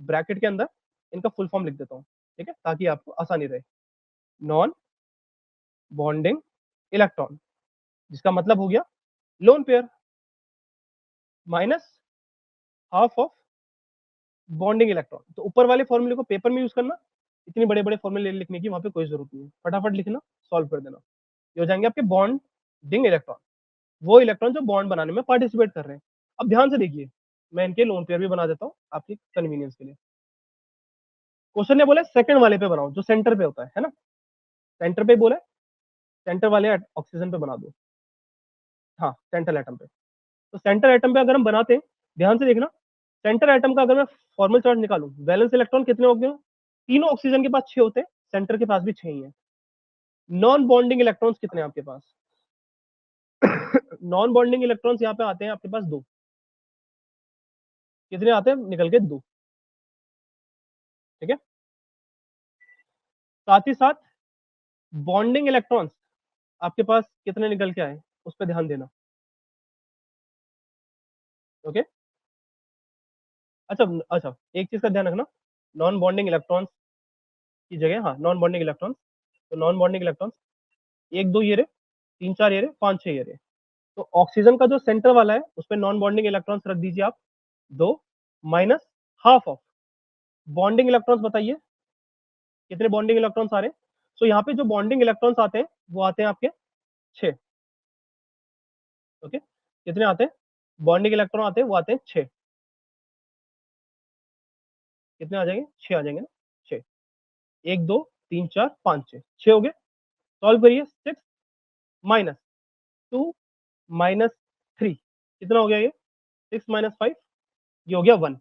ब्रैकेट के अंदर इनका फुल फॉर्म लिख देता हूं, ठीक है, ताकि आपको आसानी रहे। नॉन बॉन्डिंग इलेक्ट्रॉन, जिसका मतलब हो गया lone pair, minus half of bonding electron. तो ऊपर वाले फॉर्मूले को पेपर में यूज करना, इतने बड़े बड़े फॉर्मूले लिखने की वहां पे कोई जरूरत नहीं है, फटाफट लिखना, सॉल्व कर देना। ये हो जाएंगे आपके बॉन्डिंग इलेक्ट्रॉन, वो इलेक्ट्रॉन जो बॉन्ड बनाने में पार्टिसिपेट कर रहे हैं। अब ध्यान से देखिए, मैं इनके लोन पेयर भी बना देता हूँ आपकी कन्वीनियंस के लिए। क्वेश्चन ने बोला सेकंड वाले पे बनाओ, जो सेंटर पे होता है ना, सेंटर पे बोला है, सेंटर वाले ऑक्सीजन पे बना दो। हाँ, सेंट्रल एटम पे। तो सेंट्रल एटम पे अगर हम बनाते हैं, ध्यान से देखना, सेंटर एटम का अगर मैं फॉर्मल चार्ज निकालूं, वैलेंस इलेक्ट्रॉन कितने हो गए? तीनों ऑक्सीजन के पास 6 होते हैं, सेंटर के पास भी 6 ही है। नॉन बॉन्डिंग इलेक्ट्रॉन्स कितने हैं आपके पास? नॉन बॉन्डिंग इलेक्ट्रॉन्स यहाँ पे आते हैं आपके पास 2। कितने आते हैं? निकल के 2। ठीक है, साथ ही साथ बॉन्डिंग इलेक्ट्रॉन्स आपके पास कितने निकल के आए, उस पर ध्यान देना। ओके, अच्छा अच्छा, एक चीज का ध्यान रखना, नॉन बॉन्डिंग इलेक्ट्रॉन्स की जगह, हाँ, नॉन बॉन्डिंग इलेक्ट्रॉन्स, तो नॉन बॉन्डिंग इलेक्ट्रॉन्स 1 2 ये रहे, 3 4 ये रहे, 5 6 ये रहे। तो ऑक्सीजन का जो सेंटर वाला है उस पर नॉन बॉन्डिंग इलेक्ट्रॉन्स रख दीजिए आप 2, minus half of bonding electrons, बताइए कितने बॉन्डिंग इलेक्ट्रॉन्स आ रहे हैं? सो यहाँ पे जो बॉन्डिंग इलेक्ट्रॉन्स आते हैं वो आते हैं आपके 6। ओके, कितने आते हैं बॉन्डिंग इलेक्ट्रॉन? आते हैं, वो आते हैं 6। कितने आ जाएंगे? 6 आ जाएंगे ना, 6। 1 2 3 4 5 6, 6 हो गए। सॉल्व करिए, 6 माइनस 2 माइनस 3, कितना हो गया ये? 6 माइनस 5, ये हो गया 1।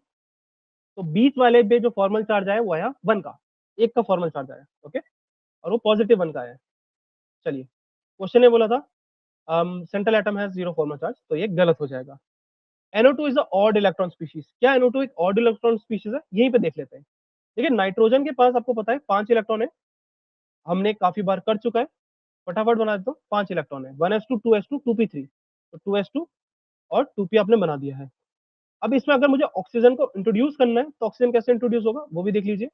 तो बीच वाले पे जो फॉर्मल चार्ज आया वो आया 1 का, एक का फॉर्मल चार्ज आया। ओके, और वो पॉजिटिव 1 का आया। चलिए, क्वेश्चन ने बोला था central atom has 0 formal charge, तो ये गलत हो जाएगा। NO2 is a odd electron species. क्या NO2 एक ऑड इलेक्ट्रॉन स्पीशीज है? यहीं पे देख लेते हैं। देखिए, नाइट्रोजन के पास आपको पता है 5 इलेक्ट्रॉन है, हमने काफी बार कर चुका है, फटाफट बना देता हूँ। 5 इलेक्ट्रॉन है, 1s2 2s2 2p3, तो 2s2 और 2p आपने बना दिया है। अब इसमें अगर मुझे ऑक्सीजन को इंट्रोड्यूस करना है तो ऑक्सीजन कैसे इंट्रोड्यूस होगा वो भी देख लीजिए।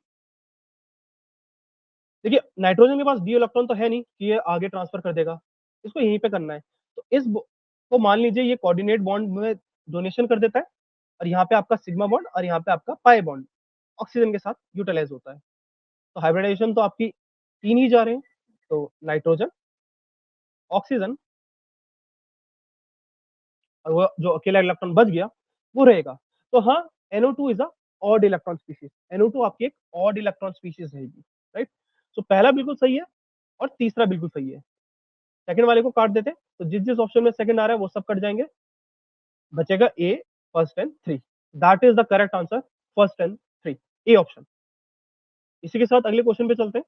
देखिए, नाइट्रोजन के पास डी इलेक्ट्रॉन तो है नहीं कि ये आगे ट्रांसफर कर देगा, इसको यहीं पे करना है। तो को मान लीजिए ये कोऑर्डिनेट बॉन्ड में डोनेशन कर देता है, और यहाँ पे आपका सिग्मा बॉन्ड और यहाँ पे आपका पाई बॉन्ड ऑक्सीजन के साथ यूटिलाइज होता है। तो हाइब्रिडाइजेशन तो आपकी 3 ही जा रहे हैं, तो नाइट्रोजन, ऑक्सीजन, और वो जो अकेला इलेक्ट्रॉन बच गया वो रहेगा। तो हाँ, NO2 is a odd electron species. NO2 आपकी एक ऑड इलेक्ट्रॉन स्पीशीज रहेगी, राइट। तो पहला बिल्कुल सही है और तीसरा बिल्कुल सही है। सेकंड वाले को काट देते हैं, तो जिस जिस ऑप्शन में सेकंड आ रहा है वो सब कट जाएंगे, बचेगा A, first and 3। That is the correct answer, first and 3, A option. इसी के साथ अगले क्वेश्चन पे चलते हैं।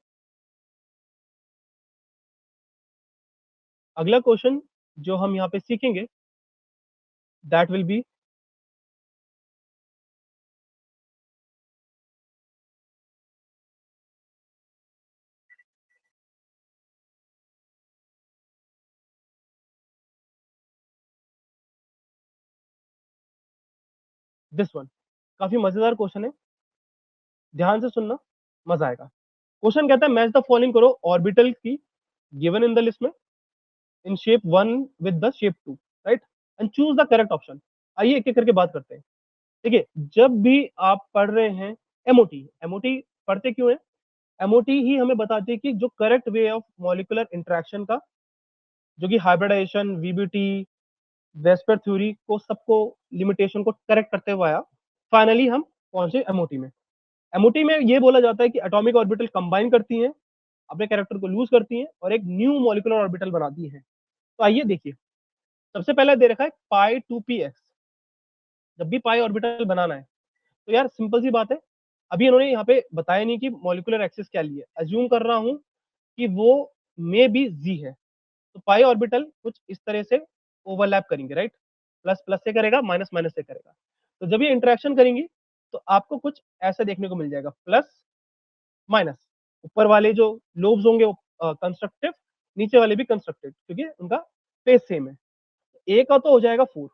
अगला क्वेश्चन जो हम यहाँ पे सीखेंगे, that will be this one. काफी मजेदार क्वेश्चन है, ध्यान से सुनना, मजा आएगा। क्वेश्चन कहता है मैच द फॉलोइंग करो ऑर्बिटल की गिवन इन द लिस्ट में in shape 1 with the shape 2, right, and choose the correct option. आइए एक एक करके बात करते हैं। देखिए, जब भी आप पढ़ रहे हैं एमओटी, एमओटी पढ़ते क्यों है? एमओटी ही हमें बताती है कि जो correct way of molecular interaction का, जो कि हाइब्रिडाइजेशन, वीबीटी, वेस्पर थ्योरी को सबको लिमिटेशन को करेक्ट करते हुए आया। फाइनली हम पहुंचे एमओटी में। एमओटी में ये बोला जाता है कि एटॉमिक ऑर्बिटल कंबाइन करती हैं, अपने कैरेक्टर को लूज करती हैं और एक न्यू मॉलिक्यूलर ऑर्बिटल बनाती हैं। तो आइए देखिए, सबसे पहले दे रखा है पाई 2px। जब भी पाई ऑर्बिटल बनाना है तो यार सिंपल सी बात है, अभी इन्होंने यहाँ पे बताया नहीं कि मॉलिक्यूलर एक्सिस क्या ली है, अज्यूम कर रहा हूँ कि वो मे बी जी है। तो पाई ऑर्बिटल कुछ इस तरह से ओवरलैप करेंगे, राइट, प्लस प्लस से करेगा, माइनस माइनस से करेगा। तो जब ये इंटरेक्शन करेंगी तो आपको कुछ ऐसा देखने को मिल जाएगा, प्लस माइनस। ऊपर वाले जो लोब्स होंगे वो कंस्ट्रक्टिव, नीचे वाले भी कंस्ट्रक्टिव, क्योंकि उनका फेस सेम है। ए का तो हो जाएगा 4,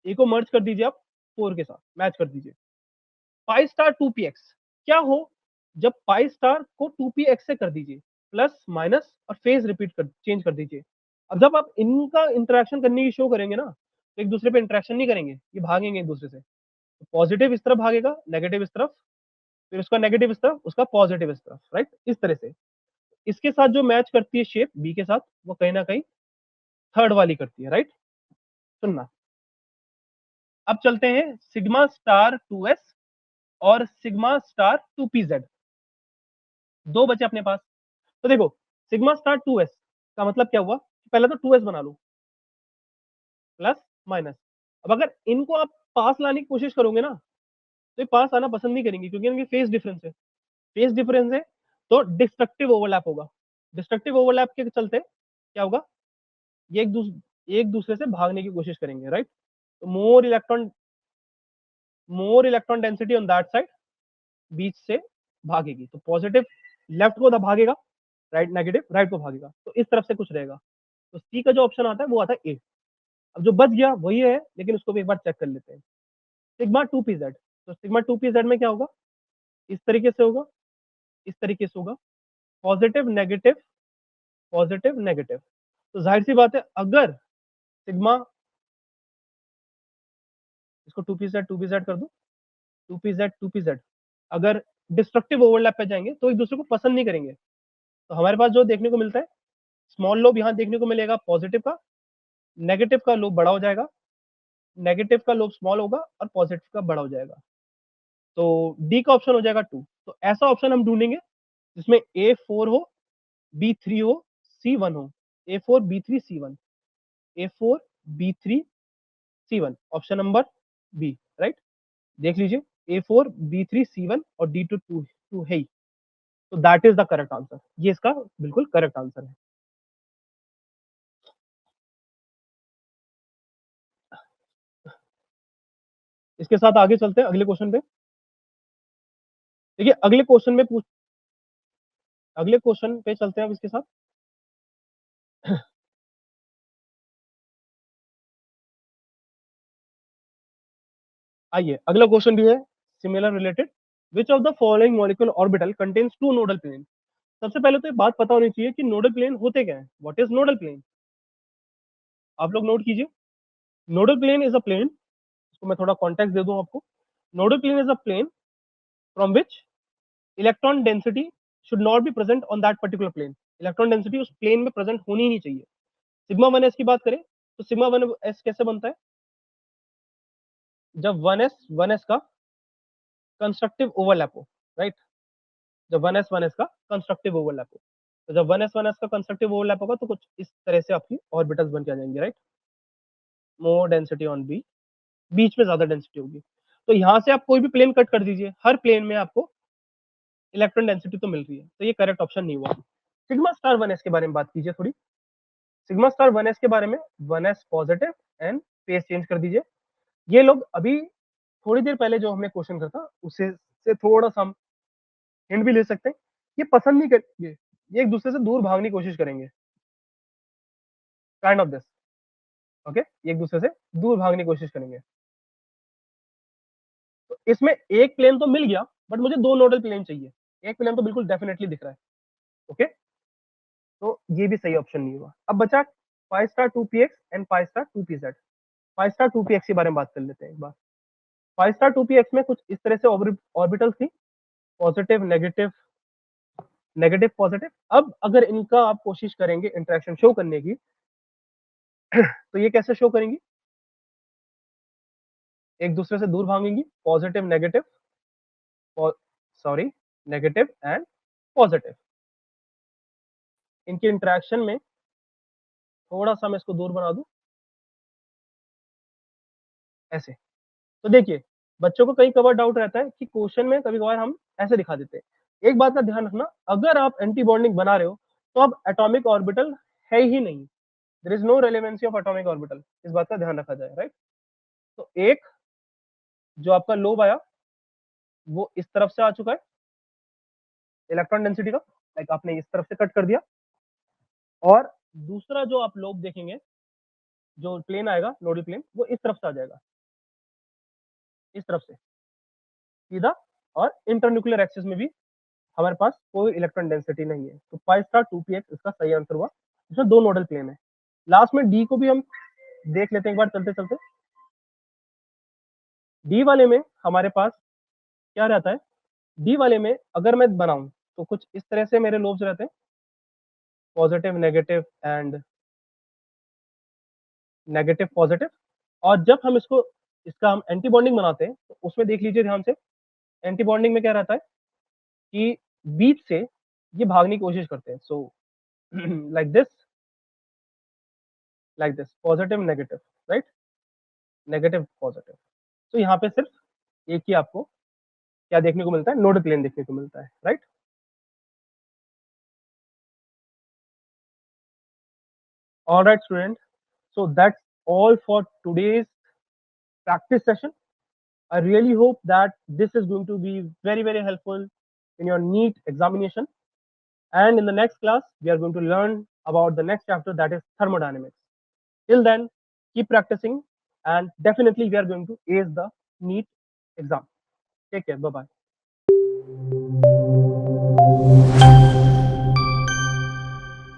ए को मर्ज कर दीजिए आप 4 के साथ, मैच कर दीजिए। पाई स्टार 2px क्या हो? जब पाई स्टार को 2px से कर दीजिए, प्लस माइनस और फेज रिपीट कर चेंज कर दीजिए। अब जब आप इनका इंटरेक्शन करने की शो करेंगे ना, तो एक दूसरे पे इंटरेक्शन नहीं करेंगे, ये भागेंगे एक दूसरे से। तो पॉजिटिव इस तरफ भागेगा, नेगेटिव इस तरफ, फिर उसका नेगेटिव इस तरफ, उसका पॉजिटिव इस तरफ, राइट, इस तरह से। इसके साथ जो मैच करती है शेप बी के साथ, वो कहीं ना कहीं थर्ड वाली करती है, राइट। सुनना, अब चलते हैं सिग्मा स्टार 2s और सिग्मा स्टार 2pz। दो बचे अपने पास। तो देखो, सिग्मा स्टार 2s का मतलब क्या हुआ? पहले तो 2s बना लो, प्लस माइनस। अब अगर इनको आप पास लाने की कोशिश करोगे ना, तो ये पास आना पसंद नहीं करेंगे क्योंकि इनकी फेस डिफरेंस है। फेस डिफरेंस है तो डिस्ट्रक्टिव ओवरलैप होगा। डिस्ट्रक्टिव ओवरलैप के चलते क्या होगा, ये एक दूसरे से भागने की कोशिश करेंगे, राइट। तो more electron density on that side, बीच से भागेगी, तो पॉजिटिव लेफ्ट को भागेगा, राइट नेगेटिव राइट को भागेगा, तो इस तरफ से कुछ रहेगा। तो सी का जो ऑप्शन आता है वो आता है ए। अब जो बच गया वही है, लेकिन उसको भी एक बार चेक कर लेते हैं। सिग्मा 2pz, तो सिग्मा 2pz में क्या होगा, इस तरीके से होगा, इस तरीके से होगा, पॉजिटिव नेगेटिव, पॉजिटिव नेगेटिव। तो जाहिर सी बात है, अगर सिग्मा, इसको 2pz कर दो, 2pz अगर डिस्ट्रक्टिव ओवरलैप पे जाएंगे तो एक दूसरे को पसंद नहीं करेंगे। तो हमारे पास जो देखने को मिलता है, स्मॉल लोब यहाँ देखने को मिलेगा पॉजिटिव का, नेगेटिव का लोब बड़ा हो जाएगा, नेगेटिव का लोब स्मॉल होगा और पॉजिटिव का बड़ा हो जाएगा। तो डी का ऑप्शन हो जाएगा 2। तो ऐसा ऑप्शन हम ढूंढेंगे जिसमें A4 हो, B3 हो, C1 हो। A4 B3 C1, A4 B3 C1, option number B, right. देख लीजिए, A4 B3 C1 और D2 2 है ही। तो that is the correct answer, ये इसका बिल्कुल करेक्ट आंसर है। इसके साथ आगे चलते हैं अगले क्वेश्चन पे। देखिए अगले क्वेश्चन पे चलते हैं अब इसके साथ। आइए, अगला क्वेश्चन भी है similar related. Which of the following molecule orbital contains two nodal plane. सबसे पहले तो ये बात पता होनी चाहिए कि नोडल प्लेन होते क्या है, व्हाट इज नोडल प्लेन। आप लोग नोट कीजिए, nodal plane is a plane, इसको मैं थोड़ा कॉन्टेक्स्ट दे दूं आपको। Nodal plane is a plane from which electron density should not be present on that particular plane. Electron density उस प्लेन में प्रेजेंट होनी ही नहीं चाहिए। सिग्मा 1s की बात करें तो सिग्मा 1s कैसे बनता है, जब 1s का कंस्ट्रक्टिव ओवरलैप हो, राइट। जब 1s का कंस्ट्रक्टिव ओवरलैप हो, तो जब 1s का कंस्ट्रक्टिव ओवरलैप होगा तो कुछ इस तरह से आपकी ऑर्बिटल्स बन के आ जाएंगे, right. More density on B, बीच में ज्यादा डेंसिटी होगी। तो यहां से आप कोई भी प्लेन कट कर दीजिए, हर प्लेन में आपको इलेक्ट्रॉन डेंसिटी तो मिल रही है, तो ये करेक्ट ऑप्शन नहीं हुआ। सिग्मा स्टार 1s के बारे में बात कीजिए थोड़ी। सिग्मा स्टार 1s के बारे में, 1s positive and face change कर दीजिए। ये लोग अभी थोड़ी देर पहले जो हमने क्वेश्चन करा था उससे थोड़ा सा हम हिंट भी ले सकते हैं। ये पसंद नहीं करेंगे, ये एक दूसरे से दूर भागने की कोशिश करेंगे, काइंड ऑफ दिस, ओके। ये एक दूसरे से दूर भागने की कोशिश करेंगे। तो इसमें एक प्लेन तो मिल गया, बट मुझे दो नोडल प्लेन चाहिए। एक प्लेन तो बिल्कुल डेफिनेटली दिख रहा है, ओके। तो ये भी सही ऑप्शन नहीं हुआ। अब बचा 5 star 2px and 5 star 2pz। 5 star 2px के बारे में बात कर लेते हैं एक बार। 5 स्टार 2px में कुछ इस तरह से ऑर्बिटल्स थी, पॉजिटिव नेगेटिव, नेगेटिव पॉजिटिव। अब अगर इनका आप कोशिश करेंगे इंटरेक्शन शो करने की, तो ये कैसे शो करेंगी, एक दूसरे से दूर भागेंगी, positive negative, sorry negative and positive. इनके इंटरेक्शन में थोड़ा सा मैं इसको दूर बना दूं ऐसे। तो देखिए, बच्चों को कई कबार डाउट रहता है कि क्वेश्चन में कभी कभार हम ऐसे दिखा देते हैं। एक बात का ध्यान रखना, अगर आप एंटी बॉन्डिंग बना रहे हो तो अब एटॉमिक ऑर्बिटल है ही नहीं, there is no relevancy of atomic orbital, इस बात का ध्यान रखा जाए, राइट। तो एक जो आपका लोब आया वो इस तरफ से आ चुका है इलेक्ट्रॉन डेंसिटी का, लाइक आपने इस तरफ से कट कर दिया। और दूसरा जो आप लोब देखेंगे, जो प्लेन आएगा नोडल प्लेन, वो इस तरफ से आ जाएगा, इस तरफ से सीधा। और इंटरन्यूक्लियर एक्सिस में भी हमारे पास कोई इलेक्ट्रॉन डेंसिटी नहीं है। तो 5 स्टार 2px इसका सही आंसर हुआ, इसमें दो नोडल प्लेन है। लास्ट में डी को भी हम देख लेते हैं एक बार चलते चलते। डी वाले में हमारे पास क्या रहता है, डी वाले में अगर मैं बनाऊं तो कुछ इस तरह से मेरे लोब्स रहते हैं, positive negative and negative positive. और जब हम इसका हम एंटी बॉन्डिंग बनाते हैं तो उसमें देख लीजिए ध्यान से, एंटी बॉन्डिंग में क्या रहता है कि बीच से ये भागने की कोशिश करते हैं। So like this, like this, positive negative, right, negative positive. तो यहाँ पे सिर्फ एक ही आपको क्या देखने को मिलता है, नोड प्लेन देखने को मिलता है, right. All right, student. So that's all for today's practice session. I really hope that this is going to be very, very helpful in your NEET examination. And in the next class, we are going to learn about the next chapter, that is thermodynamics. Till then, keep practicing, and definitely we are going to ace the NEET exam. Take care. Bye bye.